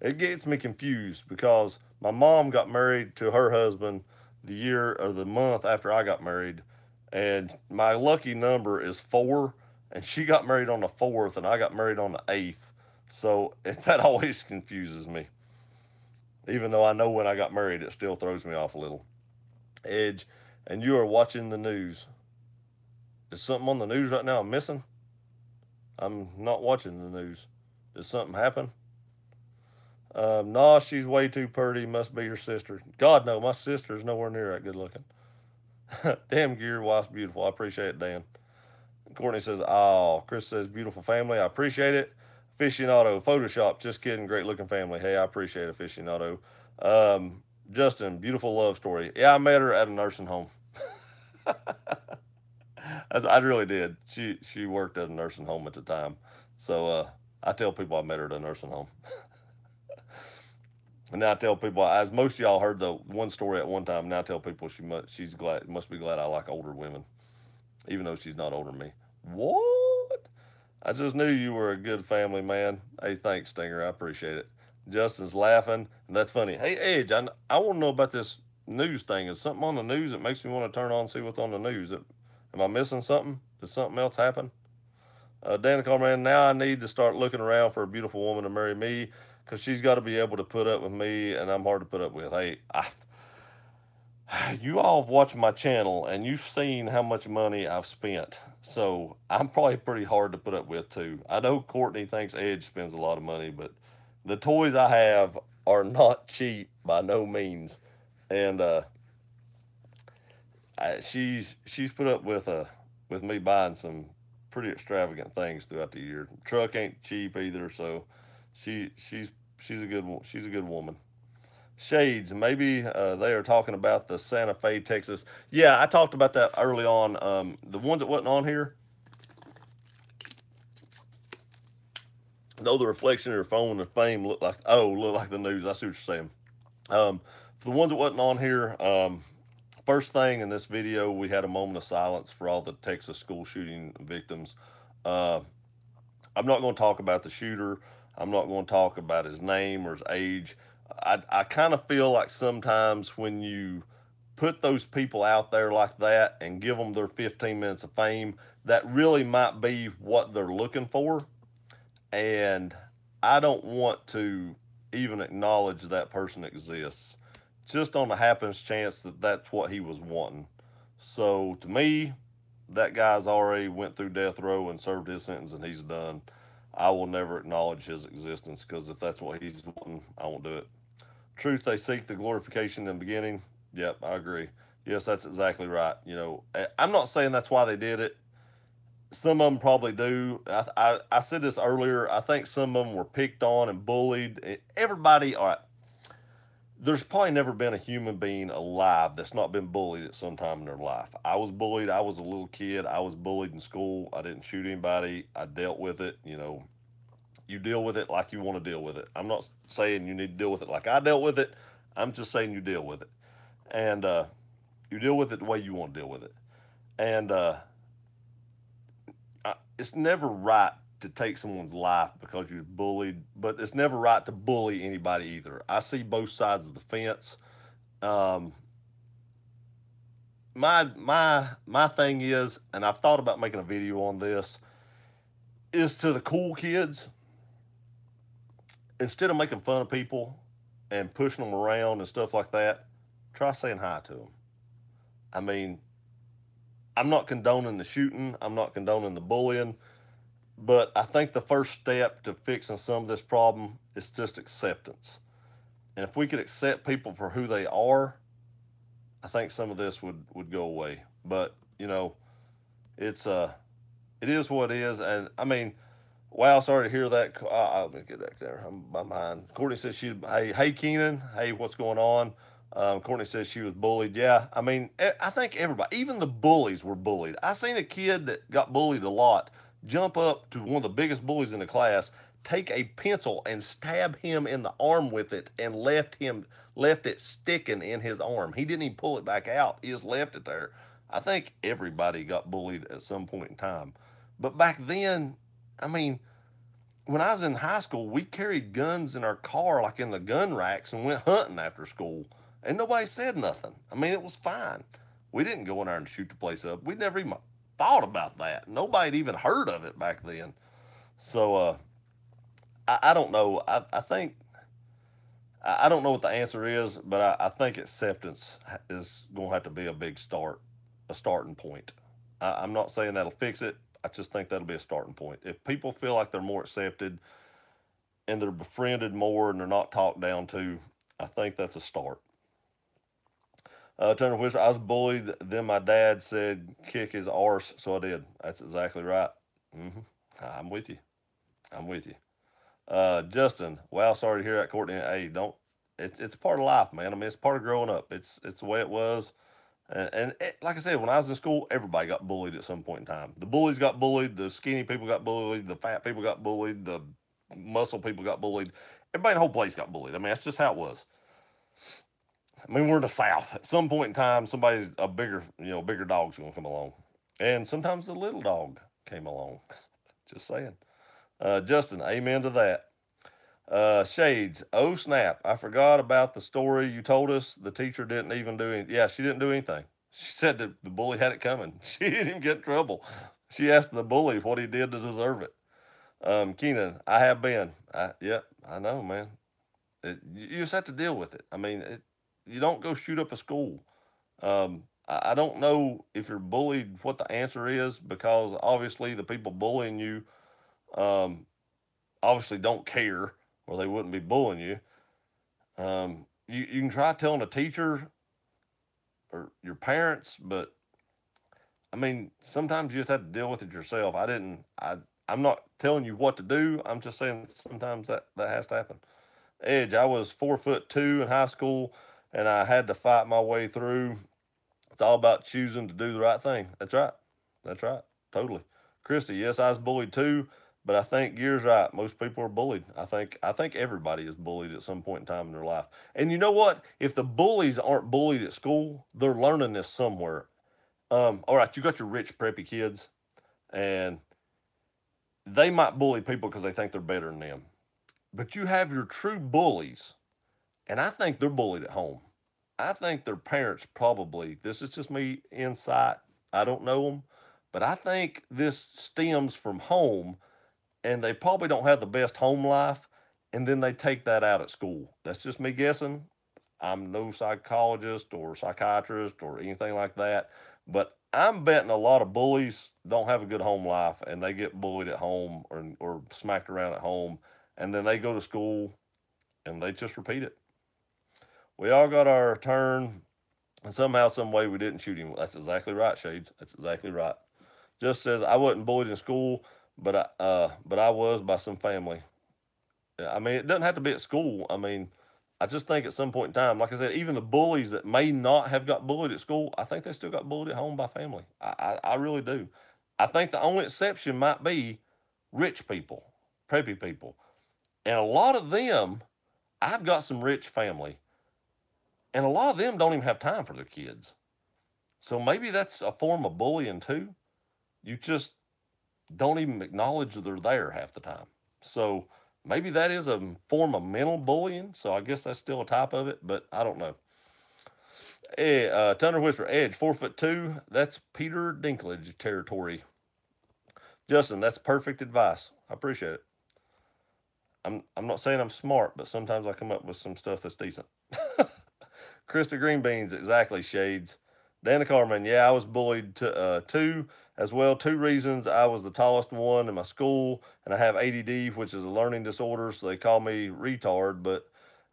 It gets me confused because my mom got married to her husband the year or the month after I got married, and my lucky number is 4, and she got married on the 4th, and I got married on the 8th. So that always confuses me. Even though I know when I got married, it still throws me off a little. Edge, and you are watching the news. Is something on the news right now I'm missing? I'm not watching the news. Did something happen? Nah, she's way too pretty. Must be your sister. God, no, my sister's nowhere near that good looking. Damn, your wife's beautiful. I appreciate it, Dan. Courtney says, oh, Chris says, beautiful family. I appreciate it. Aficionado, Photoshop, just kidding. Great looking family. Hey, I appreciate it, Aficionado. Justin, beautiful love story. Yeah, I met her at a nursing home. I really did. She worked at a nursing home at the time. So I tell people I met her at a nursing home. And now I tell people, as most of y'all heard the one story at one time, now I tell people she's must be glad I like older women, even though she's not older than me. What? I just knew you were a good family man. Hey, thanks, Stinger. I appreciate it. Justin's laughing. And that's funny. Hey, Edge, I want to know about this news thing. Is something on the news that makes me want to turn on and see what's on the news? Am I missing something? Did something else happen? Dan Carman, now I need to start looking around for a beautiful woman to marry me because she's got to be able to put up with me, and I'm hard to put up with. Hey, you all have watched my channel, and you've seen how much money I've spent. So I'm probably pretty hard to put up with, too. I know Courtney thinks Edge spends a lot of money, but the toys I have are not cheap by no means. And she's put up with me buying some pretty extravagant things throughout the year. Truck ain't cheap either, so she's a good woman. Shades, maybe they are talking about the Santa Fe, Texas. Yeah, I talked about that early on. The ones that wasn't on here, though the reflection of your phone and fame look like the news. I see what you're saying. For the ones that wasn't on here, first thing in this video, we had a moment of silence for all the Texas school shooting victims. I'm not going to talk about the shooter. I'm not going to talk about his name or his age. I kind of feel like sometimes when you put those people out there like that and give them their 15 minutes of fame, that really might be what they're looking for. And I don't want to even acknowledge that person exists, just on the happens chance that that's what he was wanting. So to me, that guy's already went through death row and served his sentence and he's done. I will never acknowledge his existence because if that's what he's wanting, I won't do it. Truth, they seek the glorification in the beginning. Yep, I agree. Yes, that's exactly right. I'm not saying that's why they did it. Some of them probably do. I said this earlier. I think some of them were picked on and bullied. Everybody, all right. there's probably never been a human being alive that's not been bullied at some time in their life. I was bullied. I was a little kid. I was bullied in school. I didn't shoot anybody. I dealt with it. You know, you deal with it like you want to deal with it. I'm not saying you need to deal with it like I dealt with it. I'm just saying you deal with it. And you deal with it the way you want to deal with it. And it's never right to take someone's life because you're bullied, but it's never right to bully anybody either. I see both sides of the fence. Um, my thing is, and I've thought about making a video on this, is to the cool kids, instead of making fun of people and pushing them around and stuff like that, try saying hi to them. I mean, I'm not condoning the shooting, I'm not condoning the bullying, but I think the first step to fixing some of this problem is just acceptance. And if we could accept people for who they are, I think some of this would go away. But you know, it's it is what it is. And I mean, wow, sorry to hear that. Let me get back there. I'm behind. Courtney says hey Keenan, hey, what's going on? Courtney says she was bullied. Yeah, I mean, I think everybody, even the bullies, were bullied. I seen a kid that got bullied a lot jump up to one of the biggest bullies in the class, take a pencil and stab him in the arm with it, and left it sticking in his arm. He didn't even pull it back out. He just left it there. I think everybody got bullied at some point in time. But back then, I mean, when I was in high school, we carried guns in our car, like in the gun racks, and went hunting after school. And nobody said nothing. I mean, it was fine. We didn't go in there and shoot the place up. We never even thought about that. Nobody had even heard of it back then. So I don't know. I think I don't know what the answer is, but I think acceptance is going to have to be a big a starting point. I'm not saying that'll fix it. I just think that'll be a starting point. If people feel like they're more accepted and they're befriended more and they're not talked down to, I think that's a start. Turner Whisper, I was bullied. Then my dad said, kick his arse, so I did. That's exactly right. hmm I'm with you. I'm with you. Justin, wow, sorry to hear that, Courtney. Hey, don't. It's part of life, man. I mean, it's part of growing up. It's the way it was. And like I said, when I was in school, everybody got bullied at some point in time. The bullies got bullied. The skinny people got bullied. The fat people got bullied. The muscle people got bullied. Everybody in the whole place got bullied. I mean, that's just how it was. I mean, we're in the South. At some point in time, somebody's bigger dog's gonna come along, and sometimes the little dog came along. Just saying. Justin, amen to that. Shades, oh snap! I forgot about the story you told us. The teacher didn't even do anything. Yeah, she didn't do anything. She said that the bully had it coming. She didn't even get in trouble. She asked the bully what he did to deserve it. Keenan, I have been. Yep, I know, man. You just have to deal with it. I mean, you don't go shoot up a school. I don't know if you're bullied what the answer is, because obviously the people bullying you um, obviously don't care, or they wouldn't be bullying you. You can try telling a teacher or your parents, but I mean, sometimes you just have to deal with it yourself. I'm not telling you what to do. I'm just saying sometimes that has to happen. Edge, I was 4'2" in high school, and I had to fight my way through. It's all about choosing to do the right thing. That's right. That's right. Totally. Christy, yes, I was bullied too, but I think Gear's right. Most people are bullied. I think everybody is bullied at some point in time in their life. And you know what? If the bullies aren't bullied at school, they're learning this somewhere. All right, you got your rich preppy kids, and they might bully people because they think they're better than them. But you have your true bullies, and I think they're bullied at home. I think their parents probably, this is just me insight, I don't know them, but I think this stems from home, and they probably don't have the best home life, and then they take that out at school. That's just me guessing. I'm no psychologist or psychiatrist or anything like that, but I'm betting a lot of bullies don't have a good home life, and they get bullied at home or smacked around at home, and then they go to school and they just repeat it. We all got our turn, and somehow, some way, we didn't shoot him. That's exactly right, Shades. That's exactly right. Just says I wasn't bullied in school, but I was by some family. Yeah, I mean, it doesn't have to be at school. I mean, I just think at some point in time, like I said, even the bullies that may not have got bullied at school, I think they still got bullied at home by family. I really do. I think the only exception might be rich people, preppy people. And a lot of them, I've got some rich family, and a lot of them don't even have time for their kids. So maybe that's a form of bullying too. You just don't even acknowledge that they're there half the time. So maybe that is a form of mental bullying. So I guess that's still a type of it, but I don't know. Thunder Whisper Edge, 4'2". That's Peter Dinklage territory. Justin, that's perfect advice. I appreciate it. I'm not saying I'm smart, but sometimes I come up with some stuff that's decent. Krista Green Beans, exactly, Shades. Dana Carmen, yeah, I was bullied too, as well. 2 reasons. I was the tallest one in my school, and I have ADD, which is a learning disorder, so they call me retard, but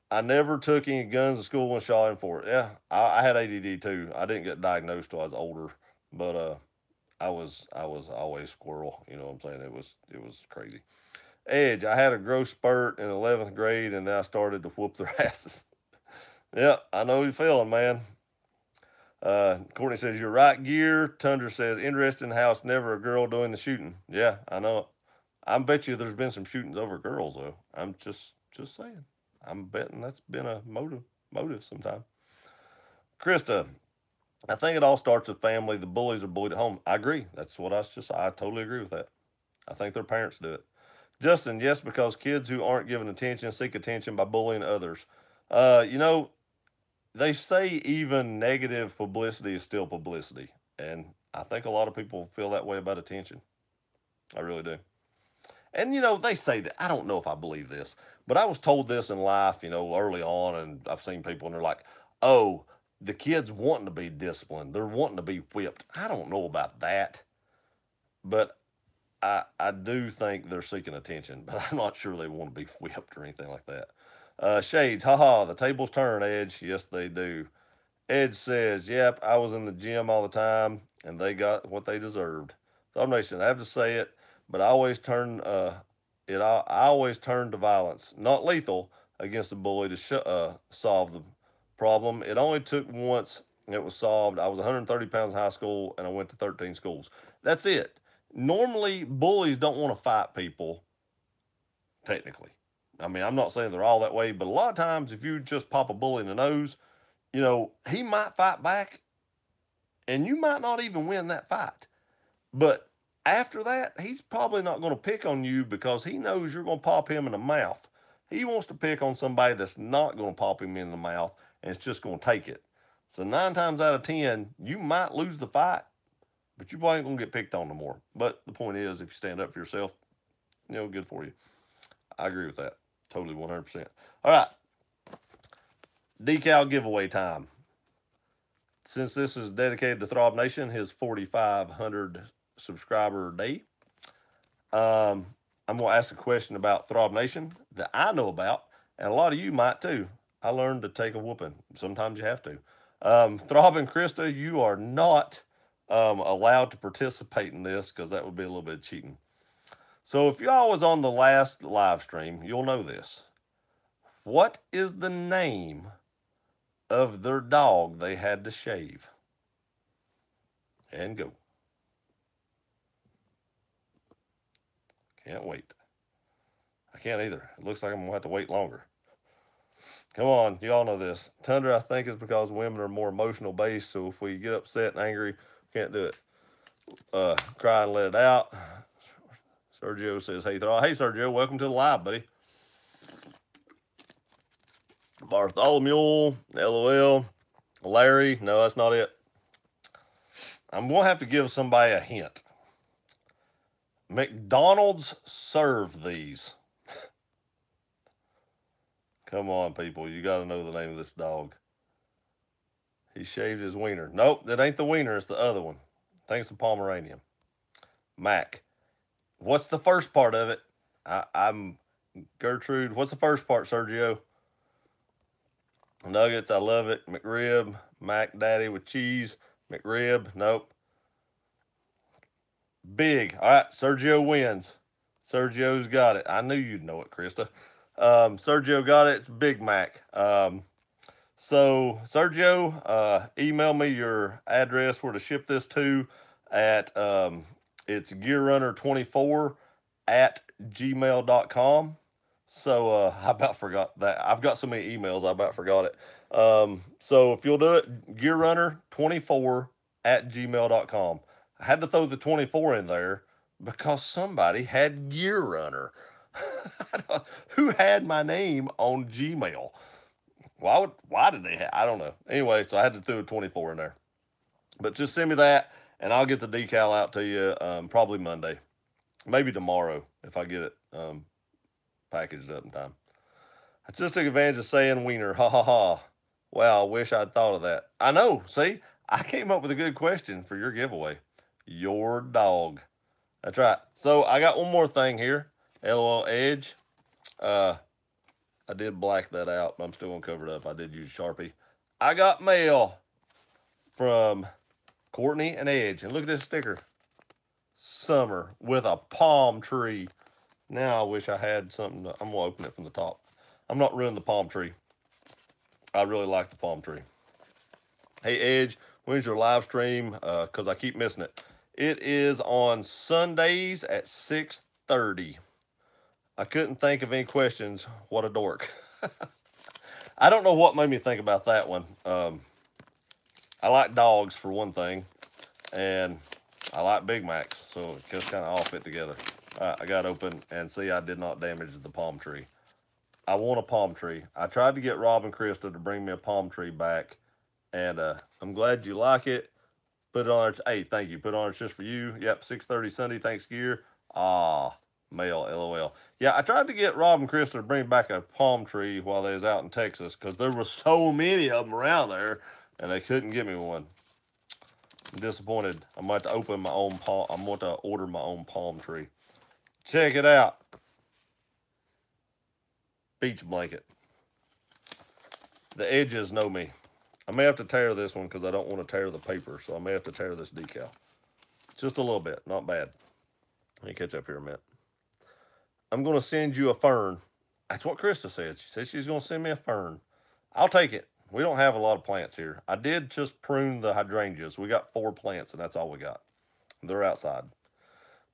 I never took any guns to school and shot him for it. Yeah, I had ADD too. I didn't get diagnosed till I was older, but I was always squirrel. You know what I'm saying? It was crazy. Edge, I had a growth spurt in 11th grade, and then I started to whoop their asses. Yeah, I know you're feeling, man. Courtney says, you're right, Gear. Tundra says, interesting how it's never a girl doing the shooting. Yeah, I know it. I bet you there's been some shootings over girls, though. I'm just saying. I'm betting that's been a motive sometime. Krista, I think it all starts with family. The bullies are bullied at home. I agree. That's what I totally agree with that. I think their parents do it. Justin, yes, because kids who aren't given attention seek attention by bullying others. You know, they say even negative publicity is still publicity. And I think a lot of people feel that way about attention. I really do. And, you know, they say that. I don't know if I believe this, but I was told this in life, you know, early on, and I've seen people and they're like, oh, the kid's wanting to be disciplined. They're wanting to be whipped. I don't know about that, but I do think they're seeking attention, but I'm not sure they want to be whipped or anything like that. Shades, haha, the tables turn, Edge. Yes, they do. Edge says, yep, I was in the gym all the time, and they got what they deserved. Throbbnation, I have to say it, but I always turn to violence, not lethal, against the bully to solve the problem. It only took once, and it was solved. I was 130 pounds in high school, and I went to 13 schools. That's it. Normally, bullies don't want to fight people, technically. I mean, I'm not saying they're all that way, but a lot of times, if you just pop a bully in the nose, you know, he might fight back, and you might not even win that fight. But after that, he's probably not going to pick on you because he knows you're going to pop him in the mouth. He wants to pick on somebody that's not going to pop him in the mouth, and it's just going to take it. So 9 times out of 10, you might lose the fight, but you probably ain't going to get picked on no more. But the point is, if you stand up for yourself, you know, good for you. I agree with that. Totally 100%. All right. Decal giveaway time. Since this is dedicated to Throbbnation, his 4,500 subscriber day, I'm going to ask a question about Throbbnation that I know about, and a lot of you might too. I learned to take a whooping. Sometimes you have to. Throb and Krista, you are not allowed to participate in this because that would be a little bit of cheating. So if y'all was on the last live stream, you'll know this. What is the name of their dog they had to shave? And go. Can't wait. I can't either. It looks like I'm going to have to wait longer. Come on, you all know this. Tundra, I think, is because women are more emotional based, so if we get upset and angry, we can't do it. Cry and let it out. Sergio says, hey, Sergio, welcome to the live, buddy. Bartholomew, LOL. Larry, no, that's not it. I'm going to have to give somebody a hint. McDonald's serve these. Come on, people. You got to know the name of this dog. He shaved his wiener. Nope, that ain't the wiener. It's the other one. I think it's a Pomeranian. Mac. What's the first part of it? I'm Gertrude. What's the first part, Sergio? Nuggets. I love it. McRib. Mac Daddy with cheese. McRib. Nope. Big. All right, Sergio wins. Sergio's got it. I knew you'd know it, Krista. Sergio got it. It's Big Mac. So Sergio, email me your address where to ship this to at it's gearrunner24 at gmail.com. So I about forgot that. I've got so many emails, I about forgot it. So if you'll do it, gearrunner24 at gmail.com. I had to throw the 24 in there because somebody had Gear Runner. Who had my name on Gmail? Why did they have, I don't know. Anyway, so I had to throw a 24 in there. But just send me that and I'll get the decal out to you probably Monday. Maybe tomorrow if I get it packaged up in time. I just took advantage of saying wiener. Ha ha ha. Wow, I wish I'd thought of that. I know. See, I came up with a good question for your giveaway. Your dog. That's right. So I got one more thing here. LOL Edge. I did black that out, but I'm still going to cover it up. I did use Sharpie. I got mail from Courtney and Edge. And look at this sticker. Summer with a palm tree. Now I wish I had something. I'm going to open it from the top. I'm not ruining the palm tree. I really like the palm tree. Hey, Edge, when's your live stream? Because I keep missing it. It is on Sundays at 6:30. I couldn't think of any questions. What a dork. I don't know what made me think about that one. I like dogs for one thing, and I like Big Macs, so it just kind of all fit together. All right, I got open, and see, I did not damage the palm tree. I want a palm tree. I tried to get Rob and Krista to bring me a palm tree back, and I'm glad you like it. Put it on it. Hey, thank you. Put it on it just for you. Yep, 6:30 Sunday. Thanks, Gear. Ah, mail, LOL. Yeah, I tried to get Rob and Krista to bring back a palm tree while they was out in Texas because there were so many of them around there, and they couldn't get me one. I'm disappointed. I'm about to open my own palm. I'm going to order my own palm tree. Check it out. Beach blanket. The edges know me. I may have to tear this one because I don't want to tear the paper, so I may have to tear this decal. Just a little bit, not bad. Let me catch up here a minute. I'm going to send you a fern. That's what Krista said. She said she's going to send me a fern. I'll take it. We don't have a lot of plants here. I did just prune the hydrangeas. We got 4 plants, and that's all we got. They're outside.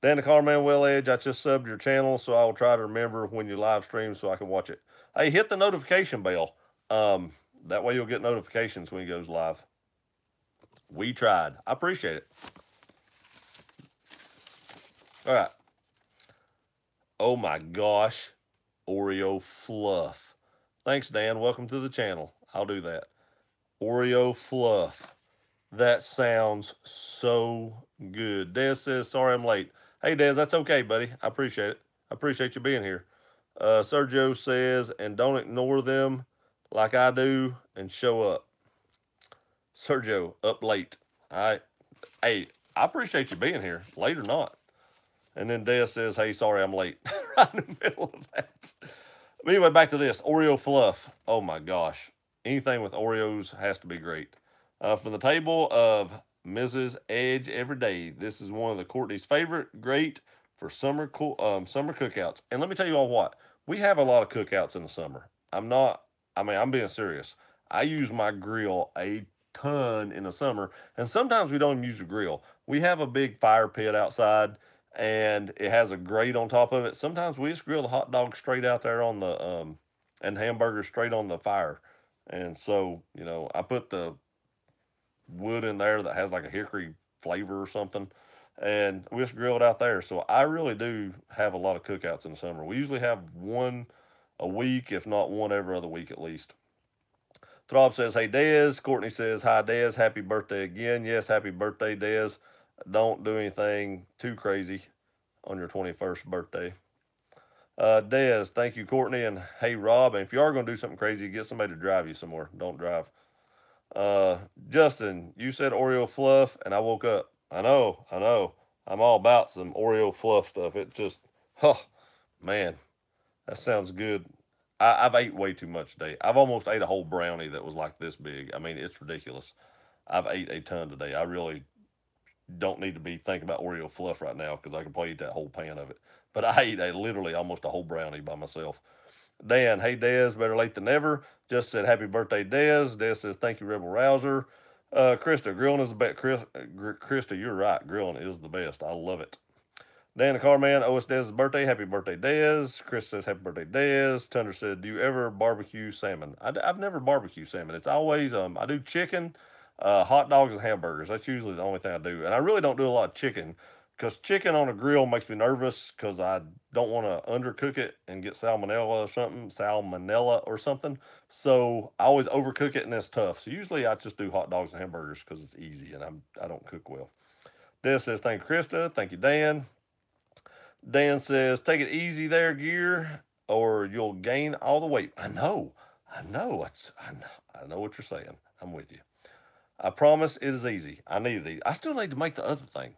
Dan the Carman Well Edge, I just subbed your channel, so I will try to remember when you live stream so I can watch it. Hey, hit the notification bell. That way you'll get notifications when he goes live. We tried. I appreciate it. All right. Oh my gosh. Oreo fluff. Thanks, Dan. Welcome to the channel. I'll do that. Oreo fluff. That sounds so good. Des says, sorry I'm late. Hey, Des, that's okay, buddy. I appreciate it. I appreciate you being here. Sergio says, and don't ignore them like I do and show up. Sergio, up late. All right. Hey, I appreciate you being here, late or not. And then Des says, hey, sorry I'm late. Right in the middle of that. But anyway, back to this. Oreo fluff. Oh, my gosh. Anything with Oreos has to be great. From the table of Mrs. Edge every day. This is one of the Courtney's favorite. Great for summer cookouts. And let me tell you all what. We have a lot of cookouts in the summer. I'm being serious. I use my grill a ton in the summer. And sometimes we don't even use a grill. We have a big fire pit outside. And it has a grate on top of it. Sometimes we just grill the hot dogs straight out there on the, and hamburgers straight on the fire. And so, you know, I put the wood in there that has like a hickory flavor or something. And we just grill it out there. So I really do have a lot of cookouts in the summer. We usually have one a week, if not one every other week at least. Throb says, hey, Des. Courtney says, hi, Des. Happy birthday again. Yes, happy birthday, Des. Don't do anything too crazy on your 21st birthday. Des, thank you, Courtney. And hey, Rob, and if you are going to do something crazy, get somebody to drive you somewhere. Don't drive. Justin, you said Oreo fluff, and I woke up. I know. I'm all about some Oreo fluff stuff. It just, oh, man, that sounds good. I've ate way too much today. I've almost ate a whole brownie that was like this big. I mean, it's ridiculous. I've ate a ton today. I really don't need to be thinking about Oreo fluff right now because I could probably eat that whole pan of it. But I ate literally almost a whole brownie by myself. Dan, hey Dez, better late than never. Just said happy birthday, Dez. Dez says thank you, Rebel Rouser. Krista, grilling is the best. Krista, you're right. Grilling is the best. I love it. Dan the Carman, oh, it's Dez's birthday. Happy birthday, Dez. Chris says happy birthday, Dez. Tundra said, do you ever barbecue salmon? I've never barbecue salmon. It's always, I do chicken, hot dogs, and hamburgers. That's usually the only thing I do. And I really don't do a lot of chicken because chicken on a grill makes me nervous because I don't want to undercook it and get salmonella or something. So I always overcook it and it's tough. So usually I just do hot dogs and hamburgers because it's easy and I don't cook well. Des says, thank you, Krista. Thank you, Dan. Dan says, take it easy there, Gear, or you'll gain all the weight. I know. I know what you're saying. I'm with you. I promise it is easy. I need it easy. I still need to make the other thing.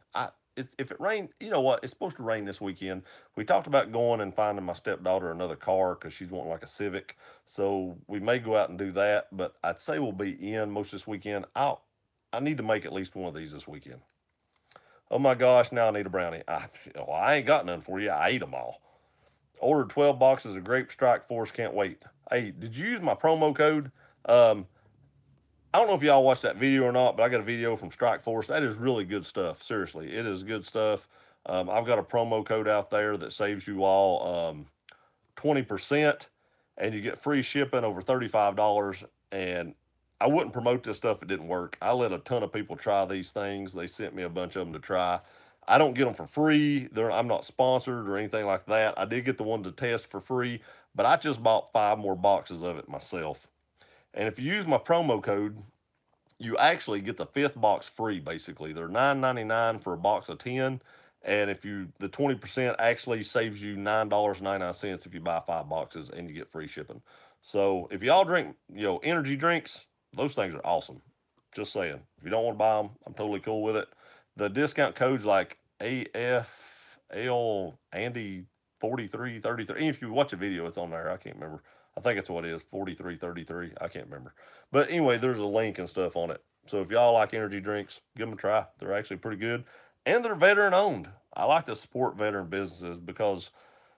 If it rained, you know what? It's supposed to rain this weekend. We talked about going and finding my stepdaughter another car because she's wanting like a Civic. So we may go out and do that, but I'd say we'll be in most this weekend. I need to make at least one of these this weekend. Oh my gosh, now I need a brownie. I ain't got none for you. I ate them all. Ordered 12 boxes of Grape Strike Force. Can't wait. Hey, did you use my promo code? I don't know if y'all watched that video or not, but I got a video from Strike Force. That is really good stuff. Seriously, it is good stuff. I've got a promo code out there that saves you all 20%, and you get free shipping over $35. And I wouldn't promote this stuff if it didn't work. I let a ton of people try these things. They sent me a bunch of them to try. I don't get them for free. I'm not sponsored or anything like that. I did get the one to test for free, but I just bought 5 more boxes of it myself. And if you use my promo code, you actually get the 5th box free, basically. They're $9.99 for a box of 10. And the 20% actually saves you $9.99 if you buy 5 boxes and you get free shipping. So if y'all drink, energy drinks, those things are awesome. Just saying. If you don't want to buy them, I'm totally cool with it. The discount code's like AFL Andy 4333. If you watch a video, it's on there. I can't remember. I think it's what it is, 4333. I can't remember. But anyway, there's a link and stuff on it. So if y'all like energy drinks, give them a try. They're actually pretty good. And they're veteran owned. I like to support veteran businesses because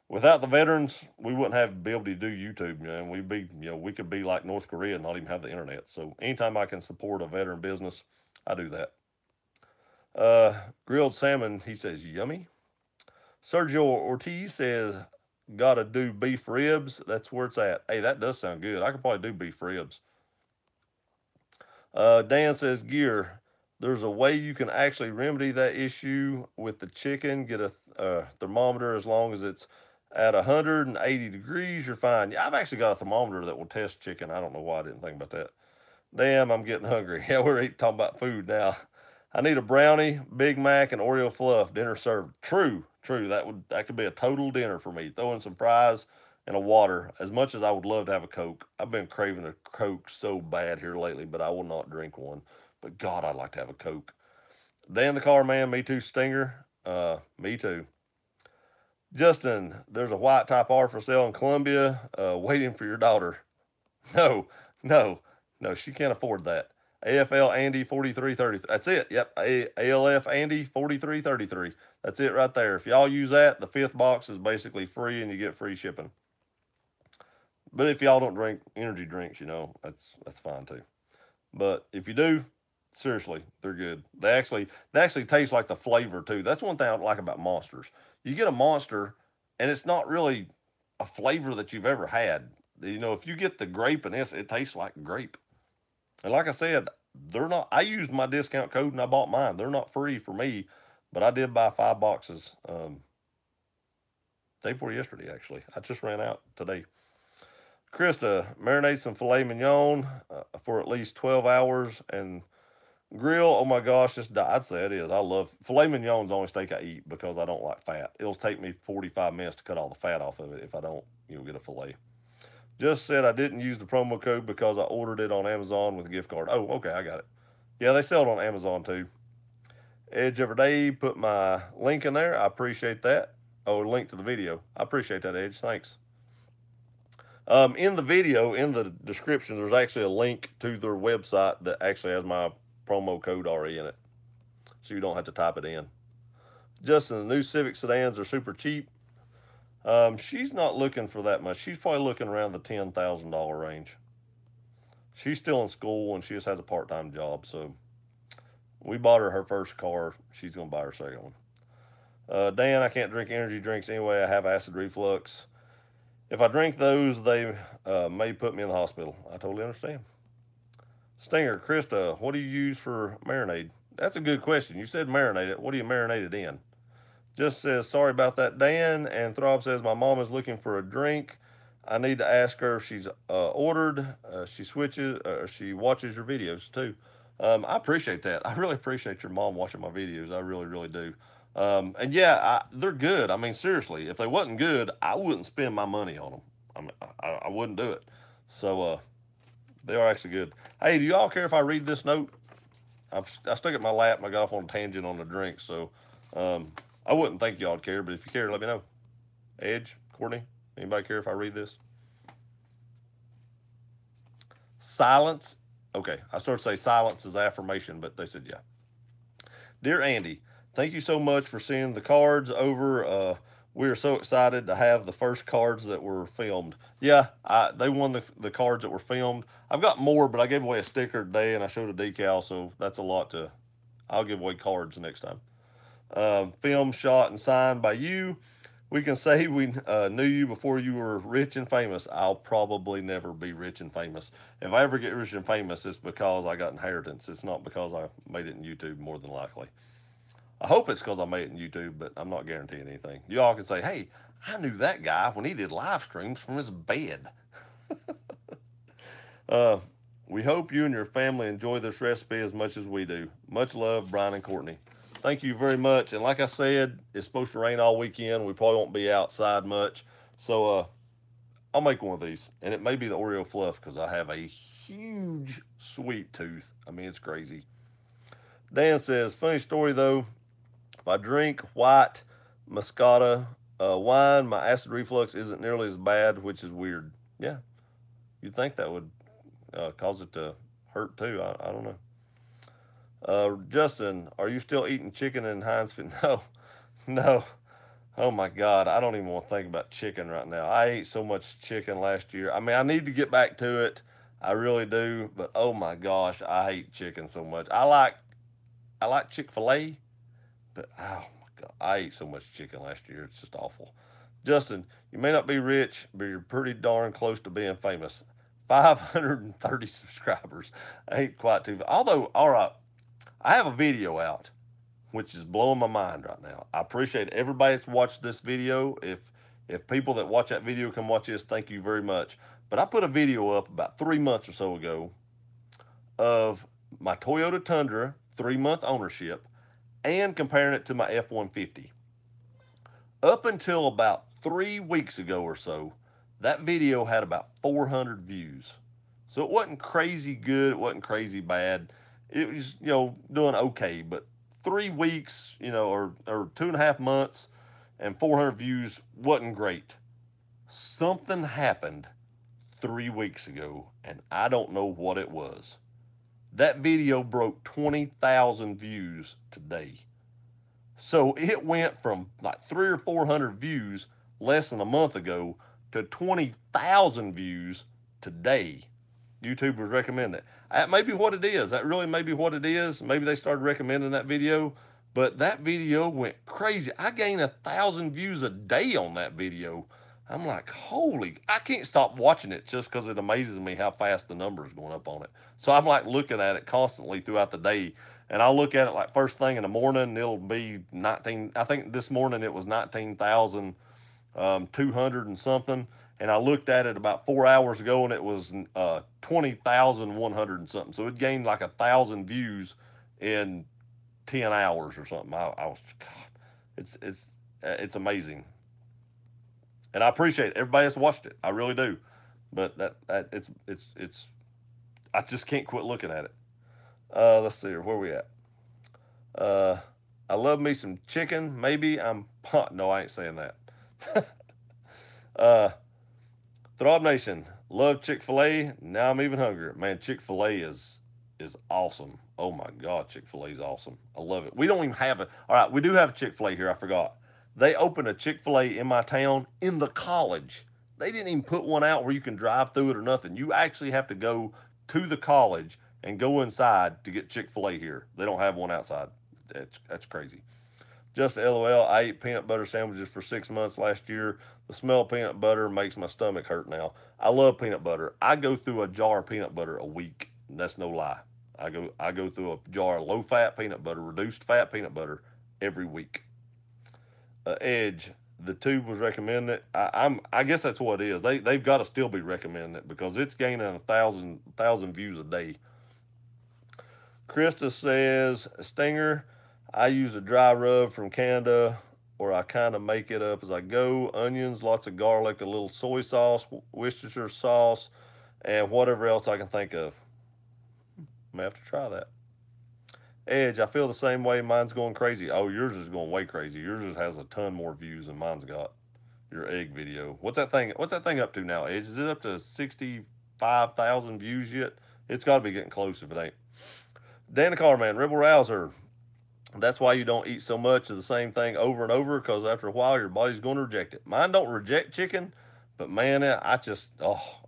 without the veterans, we wouldn't be able to do YouTube. And we could be like North Korea and not even have the internet. So anytime I can support a veteran business, I do that. Grilled salmon, he says, yummy. Sergio Ortiz says, gotta do beef ribs. That's where it's at. Hey, that does sound good. I could probably do beef ribs. Dan says, Gear, there's a way you can actually remedy that issue with the chicken. Get a thermometer. As long as it's at 180 degrees, you're fine. Yeah, I've actually got a thermometer that will test chicken. I don't know why I didn't think about that. Damn, I'm getting hungry. Yeah, we're talking about food now. I need a brownie, Big Mac, and Oreo fluff. Dinner served. True. That could be a total dinner for me. Throw in some fries and a water. As much as I would love to have a Coke, I've been craving a Coke so bad here lately, but I will not drink one. But God, I'd like to have a Coke. Dan the Car Man, me too, Stinger. Me too. Justin, there's a white Type R for sale in Columbia. Waiting for your daughter. No, she can't afford that. AFL Andy 4333. That's it. Yep. ALF Andy 4333. That's it right there. If y'all use that, the 5th box is basically free and you get free shipping. But if y'all don't drink energy drinks, that's fine too. But if you do, seriously, they're good. They actually taste like the flavor too. That's one thing I like about Monsters. You get a Monster and it's not really a flavor that you've ever had. If you get the grape in this, it tastes like grape. And like I said, I used my discount code and I bought mine. They're not free for me, but I did buy 5 boxes day before yesterday, actually. I just ran out today. Krista, marinate some filet mignon for at least 12 hours and grill. Oh my gosh, I'd say it is. I love filet mignon's the only steak I eat because I don't like fat. It'll take me 45 minutes to cut all the fat off of it if I don't, get a filet. Just said I didn't use the promo code because I ordered it on Amazon with a gift card. Oh, okay, I got it. Yeah, they sell it on Amazon too. Edge Every Day, put my link in there. I appreciate that. Oh, link to the video. I appreciate that, Edge. Thanks. In the video, in the description, there's actually a link to their website that actually has my promo code already in it. So you don't have to type it in. Justin, the new Civic sedans are super cheap. She's not looking for that much. She's probably looking around the $10,000 range. She's still in school and she just has a part-time job. So we bought her first car. She's gonna buy her second one. Dan, I can't drink energy drinks anyway. I have acid reflux. If I drink those, they may put me in the hospital. I totally understand. Stinger, Krista, what do you use for marinade? That's a good question. You said marinate it. What do you marinate it in? Just says, sorry about that, Dan. And Throb says, my mom is looking for a drink. I need to ask her if she's ordered. She watches your videos too. I appreciate that. I really appreciate your mom watching my videos. I really, really do. And yeah, they're good. I mean, seriously, if they wasn't good, I wouldn't spend my money on them. I wouldn't do it. So they are actually good. Hey, do y'all care if I read this note? I stuck it in my lap and I got off on a tangent on the drink. So I wouldn't think y'all would care, but if you care, let me know. Edge, Courtney, anybody care if I read this? Silence. Okay, I started to say silence is affirmation, but they said yeah. Dear Andy, thank you so much for sending the cards over. We are so excited to have the first cards that were filmed. Yeah, they won the cards that were filmed. I've got more, but I gave away a sticker today and I showed a decal, so that's a lot to. I'll give away cards next time. Filmed, shot, and signed by you. We can say we knew you before you were rich and famous. I'll probably never be rich and famous. If I ever get rich and famous, it's because I got inheritance. It's not because I made it in YouTube, more than likely. I hope it's because I made it in YouTube, but I'm not guaranteeing anything. You all can say, hey, I knew that guy when he did live streams from his bed. We hope you and your family enjoy this recipe as much as we do. Much love, Brian and Courtney. Thank you very much. And like I said, it's supposed to rain all weekend. We probably won't be outside much. So I'll make one of these. And it may be the Oreo Fluff because I have a huge sweet tooth. I mean, it's crazy. Dan says, funny story though. If I drink white Moscato wine, my acid reflux isn't nearly as bad, which is weird. Yeah. You'd think that would cause it to hurt too. I don't know. Justin, are you still eating chicken in Heinz? No, no. Oh my God, I don't even want to think about chicken right now. I ate so much chicken last year. I mean, I need to get back to it. I really do. But oh my gosh, I hate chicken so much. I like Chick-fil-A, but oh my God, I ate so much chicken last year. It's just awful. Justin, you may not be rich, but you're pretty darn close to being famous. 530 subscribers. I ain't quite too. Although, all right. I have a video out, which is blowing my mind right now. I appreciate everybody that's watched this video. If people that watch that video can watch this, thank you very much. But I put a video up about 3 months or so ago of my Toyota Tundra 3-month ownership and comparing it to my F-150. Up until about 3 weeks ago or so, that video had about 400 views. So it wasn't crazy good. It wasn't crazy bad. It was, doing okay, but 3 weeks, or 2.5 months and 400 views wasn't great. Something happened 3 weeks ago, and I don't know what it was. That video broke 20,000 views today. So it went from like 300 or 400 views less than a month ago to 20,000 views today. YouTube was recommending it. That may be what it is. That really may be what it is. Maybe they started recommending that video, but that video went crazy. I gained 1,000 views a day on that video. I'm like, holy, I can't stop watching it just because it amazes me how fast the numbers going up on it. So I'm like looking at it constantly throughout the day, and I'll look at it like first thing in the morning, and it'll be 19, I think this morning it was 19,200 and something. And I looked at it about 4 hours ago, and it was 20,100 and something. So it gained like 1,000 views in 10 hours or something. I was, God, it's amazing. And I appreciate everybody that's watched it. I really do. But it's I just can't quit looking at it. Let's see here. Where we at? I love me some chicken. Maybe I'm no, I ain't saying that. Throbbnation, love Chick-fil-A. Now I'm even hungrier. Man, Chick-fil-A is awesome. Oh my God, Chick-fil-A is awesome. I love it. We don't even have it. All right, we do have Chick-fil-A here. I forgot. They opened a Chick-fil-A in my town in the college. They didn't even put one out where you can drive through it or nothing. You actually have to go to the college and go inside to get Chick-fil-A here. They don't have one outside. That's crazy. Just LOL, I ate peanut butter sandwiches for 6 months last year. The smell of peanut butter makes my stomach hurt now. I love peanut butter. I go through a jar of peanut butter a week. That's no lie. I go through a jar of low fat peanut butter, reduced fat peanut butter every week. Edge, the tube was recommended. I guess that's what it is. They've got to still be recommending it because it's gaining a thousand views a day. Krista says, Stinger, I use a dry rub from Canada, or I kind of make it up as I go. Onions, lots of garlic, a little soy sauce, Worcestershire sauce, and whatever else I can think of. May have to try that. Edge, I feel the same way. Mine's going crazy. Oh, yours is going way crazy. Yours just has a ton more views than mine's got. Your egg video. What's that thing up to now, Edge? Is it up to 65,000 views yet? It's got to be getting close if it ain't. Danny Carman, Rebel Rouser. That's why you don't eat so much of the same thing over and over, because after a while your body's going to reject it. Mine don't reject chicken, but man, I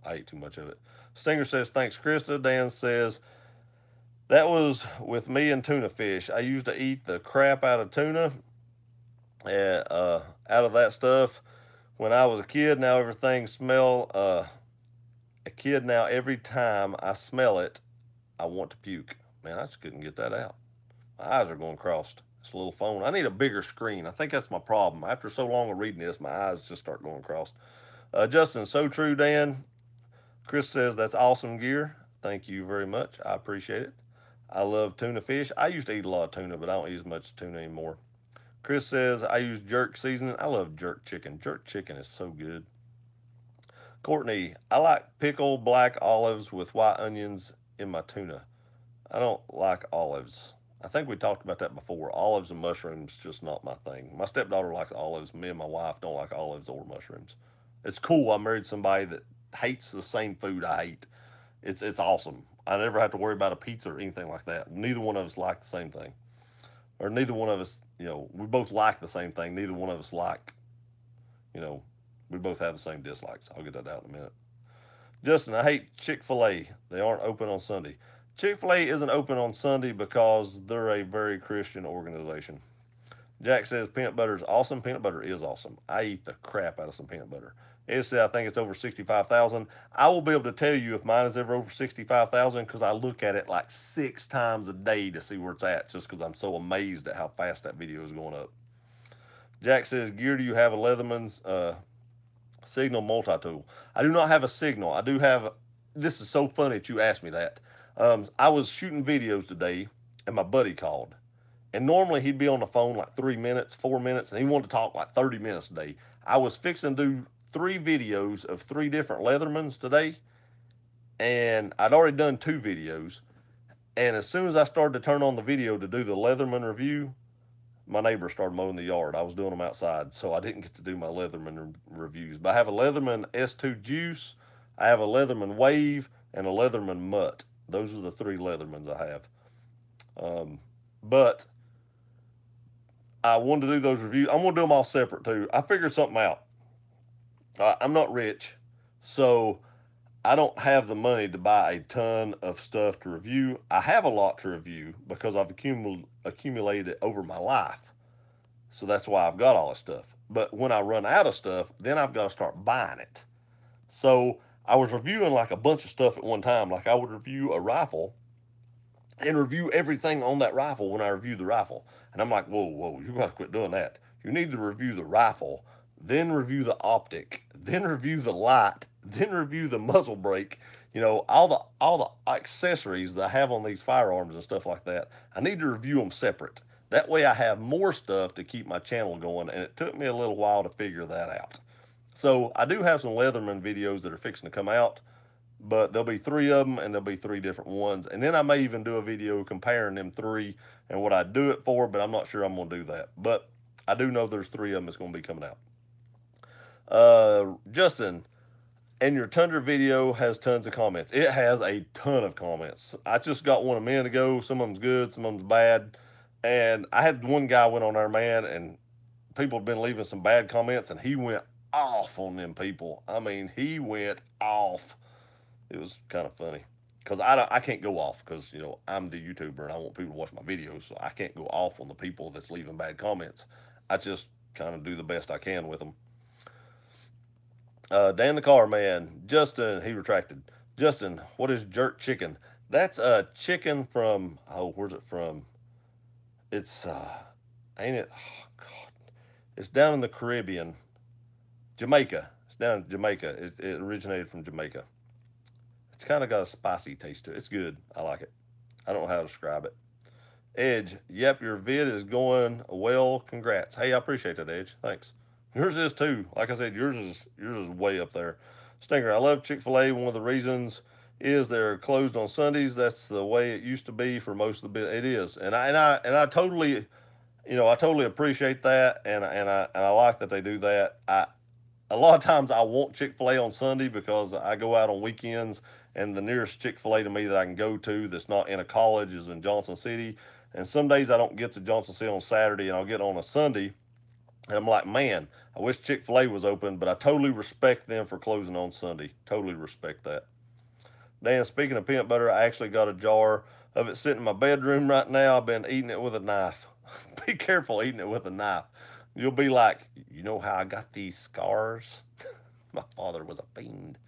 ate too much of it. Stinger says, thanks, Krista. Dan says, that was with me and tuna fish. I used to eat the crap out of tuna, out of that stuff when I was a kid. Now everything smell, a kid now, every time I smell it, I want to puke. Man, I just couldn't get that out. My eyes are going crossed. This little phone. I need a bigger screen. I think that's my problem. After so long of reading this, my eyes just start going crossed. Justin, so true, Dan. Chris says, that's awesome gear. Thank you very much. I appreciate it. I love tuna fish. I used to eat a lot of tuna, but I don't eat as much tuna anymore. Chris says, I use jerk seasoning. I love jerk chicken. Jerk chicken is so good. Courtney, I like pickled black olives with white onions in my tuna. I don't like olives. I think we talked about that before. Olives and mushrooms, just not my thing. My stepdaughter likes olives. Me and my wife don't like olives or mushrooms. It's cool. I married somebody that hates the same food I hate. It's awesome. I never have to worry about a pizza or anything like that. Neither one of us like the same thing. Or neither one of us, we both like the same thing. Neither one of us like, we both have the same dislikes. I'll get that out in a minute. Justin, I hate Chick-fil-A. They aren't open on Sunday. Chick-fil-A isn't open on Sunday because they're a very Christian organization. Jack says peanut butter is awesome. Peanut butter is awesome. I eat the crap out of some peanut butter. It says I think it's over 65,000. I will be able to tell you if mine is ever over 65,000 because I look at it like 6 times a day to see where it's at, just because I'm so amazed at how fast that video is going up. Jack says, Gear, do you have a Leatherman's Signal multi-tool? I do not have a Signal. I do have, this is so funny that you asked me that. I was shooting videos today, and my buddy called. And normally he'd be on the phone like 3 minutes, 4 minutes, and he wanted to talk like 30 minutes a day. I was fixing to do 3 videos of 3 different Leathermans today, and I'd already done 2 videos. And as soon as I started to turn on the video to do the Leatherman review, my neighbor started mowing the yard. I was doing them outside, so I didn't get to do my Leatherman reviews. But I have a Leatherman S2 Juice, I have a Leatherman Wave, and a Leatherman Mutt. Those are the 3 Leathermans I have. But I wanted to do those reviews. I'm going to do them all separate too. I figured something out. I'm not rich, so I don't have the money to buy a ton of stuff to review. I have a lot to review because I've accumulated it over my life. So that's why I've got all this stuff. But when I run out of stuff, then I've got to start buying it. So I was reviewing like a bunch of stuff at one time. Like I would review a rifle and review everything on that rifle when I review the rifle. And I'm like, whoa, you got to quit doing that. You need to review the rifle, then review the optic, then review the light, then review the muzzle brake. All the accessories that I have on these firearms and stuff like that. I need to review them separate. That way I have more stuff to keep my channel going, and it took me a little while to figure that out. So I do have some Leatherman videos that are fixing to come out, but there'll be 3 of them, and there'll be 3 different ones. And then I may even do a video comparing them 3 and what I do it for, but I'm not sure I'm going to do that. But I do know there's 3 of them that's going to be coming out. Justin, and your Tundra video has tons of comments. It has a ton of comments. I just got one a minute ago. Some of them's good, some of them's bad. And I had one guy went on there, man, and people have been leaving some bad comments, and he went off on them people. I mean, he went off. It was kind of funny because I can't go off because I'm the YouTuber and I want people to watch my videos, so I can't go off on the people that's leaving bad comments. I just kind of do the best I can with them. Dan the Car Man, Justin, he retracted. Justin, what is jerk chicken? That's a chicken from, oh, where's it from? It's ain't it? Oh God, it's down in the Caribbean, Jamaica. It's down in Jamaica. It originated from Jamaica. It's kind of got a spicy taste to it. It's good. I like it. I don't know how to describe it. Edge, yep, your vid is going well. Congrats. Hey, I appreciate that, Edge. Thanks. Yours is too. Like I said, yours is way up there. Stinger, I love Chick-fil-A. One of the reasons is they're closed on Sundays. That's the way it used to be for most of the bit. It is, and I totally, I totally appreciate that, and I like that they do that. A lot of times I want Chick-fil-A on Sunday because I go out on weekends, and the nearest Chick-fil-A to me that I can go to that's not in a college is in Johnson City. And some days I don't get to Johnson City on Saturday, and I'll get on a Sunday, and I'm like, man, I wish Chick-fil-A was open, but I totally respect them for closing on Sunday. Totally respect that. Dan, speaking of peanut butter, I actually got a jar of it sitting in my bedroom right now. I've been eating it with a knife. Be careful eating it with a knife. You'll be like, you know how I got these scars? My father was a fiend.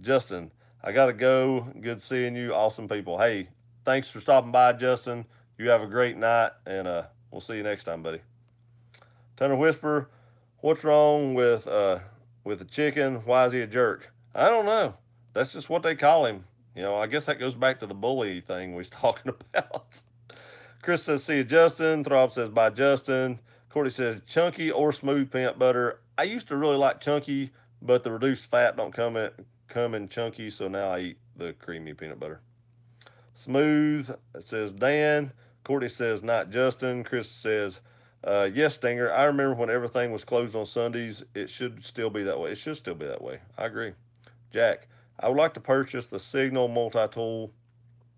Justin, I got to go. Good seeing you. Awesome people. Hey, thanks for stopping by, Justin. You have a great night, and we'll see you next time, buddy. Tanner Whisper, what's wrong with the chicken? Why is he a jerk? I don't know. That's just what they call him. I guess that goes back to the bully thing we was talking about. Chris says, see you, Justin. Throb says, bye, Justin. Courtney says, chunky or smooth peanut butter. I used to really like chunky, but the reduced fat don't come in chunky, so now I eat the creamy peanut butter. Smooth, it says Dan. Courtney says, not Justin. Chris says, yes, Stinger. I remember when everything was closed on Sundays. It should still be that way. It should still be that way. I agree. Jack, I would like to purchase the Signal multi-tool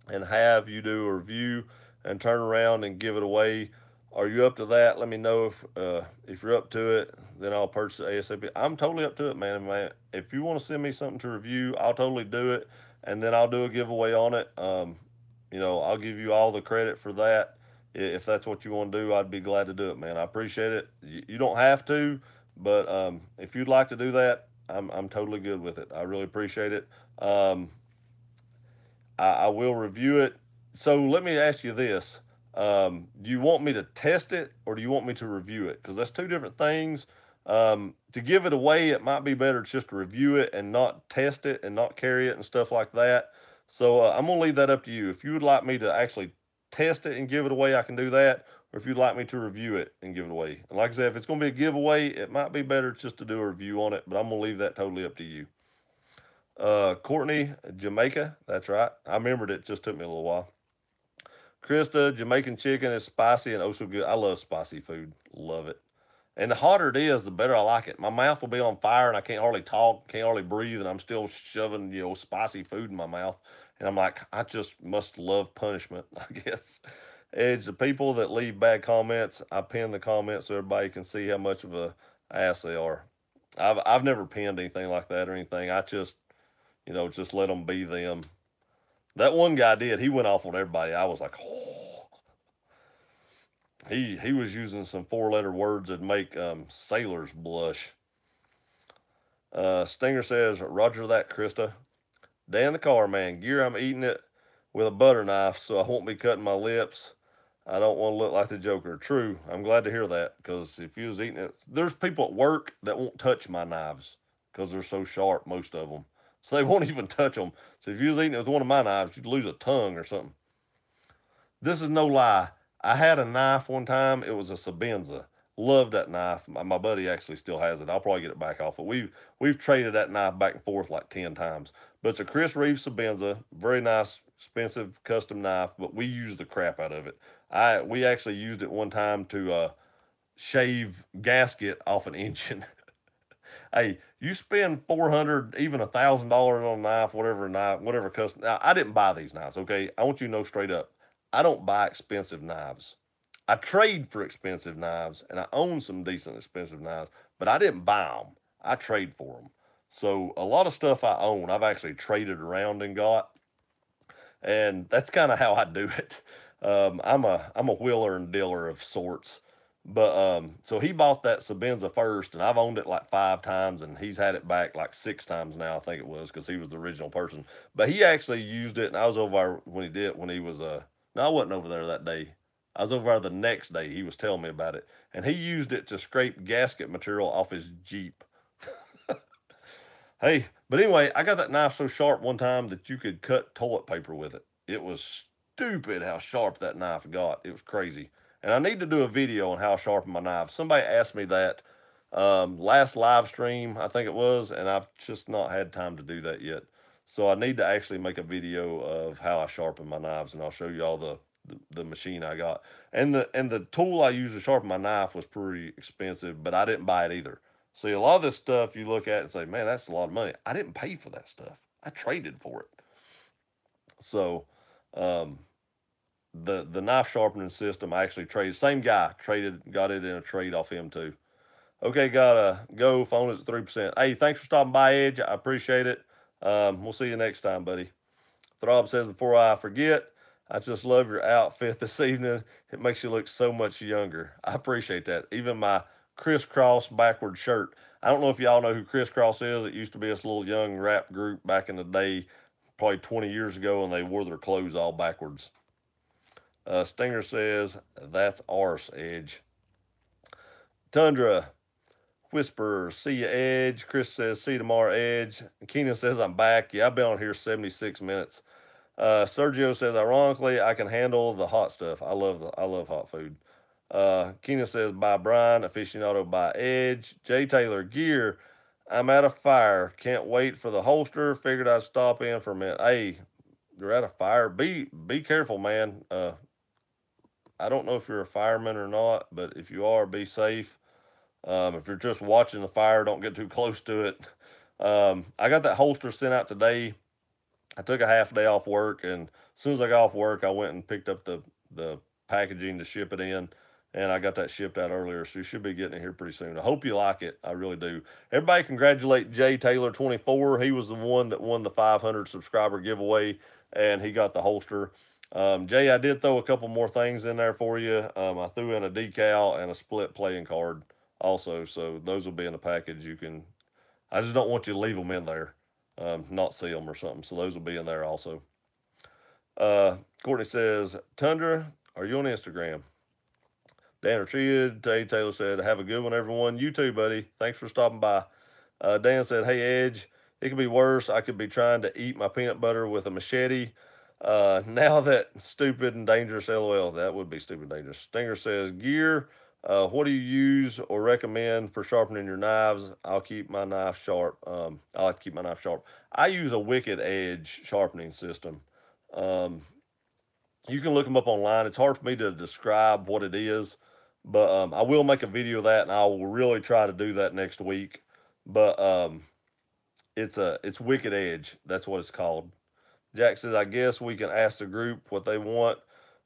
and have you do a review and turn around and give it away. Are you up to that? Let me know if you're up to it. Then I'll purchase it ASAP. I'm totally up to it, man. If you want to send me something to review, I'll totally do it, and then I'll do a giveaway on it. I'll give you all the credit for that. If that's what you want to do, I'd be glad to do it, man. I appreciate it. You don't have to, but if you'd like to do that, I'm totally good with it. I really appreciate it. I will review it. So let me ask you this. Do you want me to test it or do you want me to review it? Because that's two different things. To give it away, it might be better just to review it and not test it and not carry it and stuff like that. So I'm going to leave that up to you. If you would like me to actually test it and give it away, I can do that. Or if you'd like me to review it and give it away. And like I said, if it's going to be a giveaway, it might be better just to do a review on it, but I'm going to leave that totally up to you. Courtney, Jamaica. That's right. I remembered it. Just took me a little while. Krista, Jamaican chicken is spicy and oh so good. I love spicy food. Love it. And the hotter it is, the better I like it. My mouth will be on fire and I can't hardly talk, can't hardly breathe, and I'm still shoving, spicy food in my mouth. And I'm like, I just must love punishment, I guess. Edge, the people that leave bad comments, I pin the comments so everybody can see how much of a ass they are. I've never pinned anything like that or anything. I just, just let them be them. That one guy did. He went off on everybody. I was like, oh. He was using some 4-letter words that make sailors blush. Stinger says, Roger that, Krista. Dan the Car Man, gear, I'm eating it with a butter knife, so I won't be cutting my lips. I don't want to look like the Joker. True. I'm glad to hear that, because if you was eating it, there's people at work that won't touch my knives because they're so sharp, most of them. So they won't even touch them. So if you was eating it with one of my knives, you'd lose a tongue or something. This is no lie. I had a knife one time. It was a Sabenza. Loved that knife. My buddy actually still has it. I'll probably get it back off. But we've traded that knife back and forth like 10 times. But it's a Chris Reeves Sabenza. Very nice, expensive custom knife. But we use the crap out of it. We actually used it one time to shave gasket off an engine. Hey, you spend $400, even $1,000 on a knife, whatever custom. Now, I didn't buy these knives, okay? I want you to know straight up, I don't buy expensive knives. I trade for expensive knives, and I own some decent expensive knives, but I didn't buy them. I trade for them. So a lot of stuff I own, I've actually traded around and got, and that's kind of how I do it. I'm a wheeler and dealer of sorts. But so he bought that Sabenza first, and I've owned it like 5 times, and he's had it back like 6 times now, I think it was, because he was the original person. But he actually used it, and I was over there when he did, when he was no, I wasn't over there that day. I was over there the next day. He was telling me about it, and he used it to scrape gasket material off his Jeep. Hey, but anyway, I got that knife so sharp one time that you could cut toilet paper with it. It was stupid how sharp that knife got. It was crazy. And I need to do a video on how I sharpen my knives. Somebody asked me that last live stream, I think it was, and I've just not had time to do that yet. So I need to actually make a video of how I sharpen my knives, and I'll show you all the machine I got. And the tool I used to sharpen my knife was pretty expensive, but I didn't buy it either. See, a lot of this stuff you look at and say, man, that's a lot of money. I didn't pay for that stuff. I traded for it. So, um, the knife sharpening system, I actually traded. Same guy traded, got it in a trade off him too. Okay, gotta go. Phone is at 3%. Hey, thanks for stopping by, Edge. I appreciate it. We'll see you next time, buddy. Throb says, before I forget, I just love your outfit this evening. It makes you look so much younger. I appreciate that. Even my crisscross backward shirt. I don't know if y'all know who Crisscross is. It used to be this little young rap group back in the day, probably 20 years ago, and they wore their clothes all backwards. Stinger says, that's arse, Edge. Tundra, Whisperer, see ya, Edge. Chris says, see you tomorrow, Edge. Keenan says, I'm back. Yeah, I've been on here 76 minutes. Sergio says, ironically, I can handle the hot stuff. I love hot food. Keenan says, by Brian, aficionado by Edge. J. Taylor, gear. I'm at a fire. Can't wait for the holster. Figured I'd stop in for a minute. Hey, you're at a fire. Be careful, man. I don't know if you're a fireman or not, but if you are, be safe. If you're just watching the fire, don't get too close to it. I got that holster sent out today. I took a half day off work, and as soon as I got off work, I went and picked up the packaging to ship it in, and I got that shipped out earlier, so you should be getting it here pretty soon. I hope you like it. I really do. Everybody congratulate Jay Taylor 24. He was the one that won the 500 subscriber giveaway, and he got the holster. Jay, I did throw a couple more things in there for you. I threw in a decal and a split playing card also, so those will be in the package. I just don't want you to leave them in there, not see them or something, so those will be in there also. Courtney says, Tundra, are you on Instagram? Dan Retreated, Taylor said, have a good one, everyone. You too, buddy. Thanks for stopping by. Dan said, hey, Edge, it could be worse. I could be trying to eat my peanut butter with a machete. Now that stupid and dangerous, LOL. That would be stupid and dangerous. Stinger says, gear. What do you use or recommend for sharpening your knives? I'll keep my knife sharp. I like to keep my knife sharp. I use a Wicked Edge sharpening system. You can look them up online. It's hard for me to describe what it is, but I will make a video of that, and I will really try to do that next week. But it's Wicked Edge. That's what it's called. Jack says, I guess we can ask the group what they want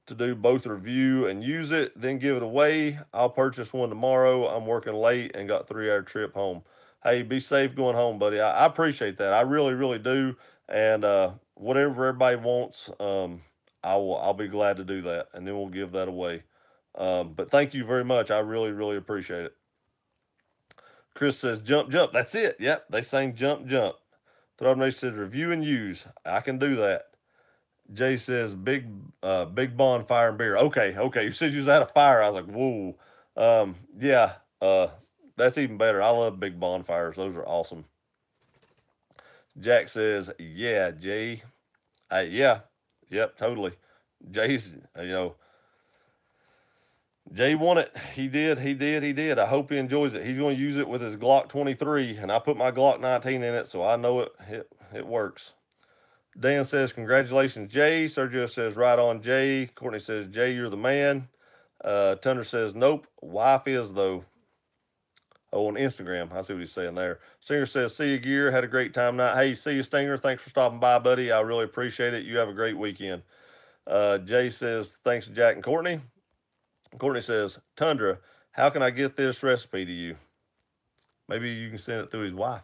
to do, both review and use it, then give it away. I'll purchase one tomorrow. I'm working late and got 3-hour trip home. Hey, be safe going home, buddy. I appreciate that. I really, really do. And whatever everybody wants, I'll be glad to do that, and then we'll give that away. But thank you very much. I really, really appreciate it. Chris says, jump, jump. That's it. Yep, they sang jump, jump. Throbbnation says, review and use. I can do that. Jay says, big bonfire and beer. Okay. You said you was at a fire. I was like, whoa. Yeah, that's even better. I love big bonfires. Those are awesome. Jack says, yeah, Jay. Yeah. Yep, totally. Jay's, Jay won it. He did. I hope he enjoys it. He's going to use it with his Glock 23, and I put my Glock 19 in it, so I know it works. Dan says, congratulations, Jay. Sergio says, right on, Jay. Courtney says, Jay, you're the man. Tundra says, nope, wife is, though. Oh, on Instagram. I see what he's saying there. Stinger says, see you, gear. Had a great time tonight. Hey, see you, Stinger. Thanks for stopping by, buddy. I really appreciate it. You have a great weekend. Jay says, thanks, Jack and Courtney. Courtney says, Tundra, how can I get this recipe to you? Maybe you can send it through his wife.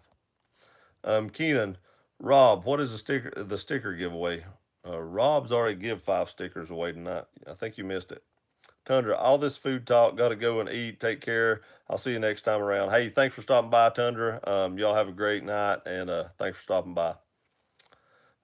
Keenan, Rob, what is the sticker giveaway? Rob's already give 5 stickers away tonight. I think you missed it. Tundra, all this food talk, got to go and eat. Take care. I'll see you next time around. Hey, thanks for stopping by, Tundra. Y'all have a great night, and thanks for stopping by.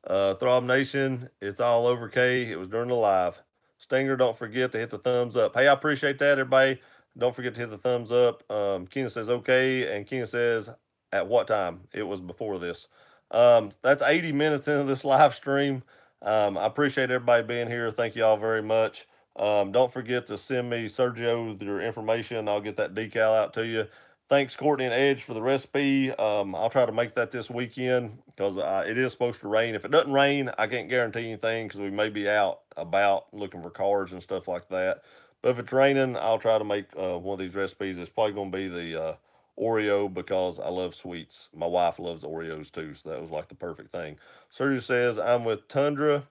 Throbbnation, it's all over K. It was during the live. Stinger, don't forget to hit the thumbs up. Hey, I appreciate that, everybody. Don't forget to hit the thumbs up. Keenan says okay, and Keenan says at what time? It was before this. That's 80 minutes into this live stream. I appreciate everybody being here. Thank you all very much. Don't forget to send me Sergio your information. I'll get that decal out to you. Thanks, Courtney and Edge, for the recipe. I'll try to make that this weekend because it is supposed to rain. If it doesn't rain, I can't guarantee anything because we may be out about looking for cars and stuff like that. But if it's raining, I'll try to make one of these recipes. It's probably going to be the Oreo because I love sweets. My wife loves Oreos too, so that was like the perfect thing. Sergio says, I'm with Tundra.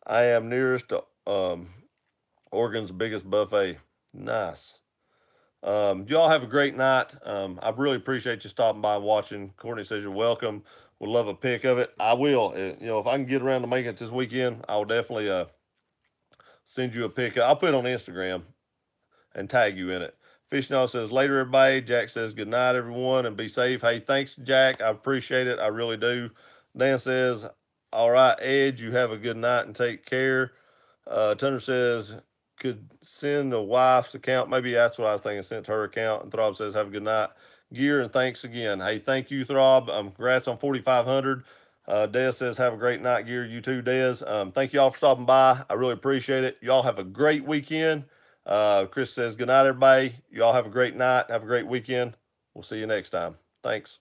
I am nearest to Oregon's biggest buffet. Nice. Y'all have a great night. I really appreciate you stopping by and watching. Courtney says you're welcome. Would love a pic of it. I will. If I can get around to making it this weekend, I'll definitely send you a pic. I'll put it on Instagram and tag you in it. Fishnaw says later, everybody. Jack says good night, everyone, and be safe. Hey, thanks, Jack. I appreciate it. I really do. Dan says, all right, Edge, you have a good night and take care. Tundra says, could send the wife's account. Maybe that's what I was thinking, sent to her account. And Throb says, have a good night. Gear, and thanks again. Hey, thank you, Throb. Congrats on 4,500. Dez says, have a great night, Gear. You too, Dez. Thank you all for stopping by. I really appreciate it. Y'all have a great weekend. Chris says, good night, everybody. Y'all have a great night. Have a great weekend. We'll see you next time. Thanks.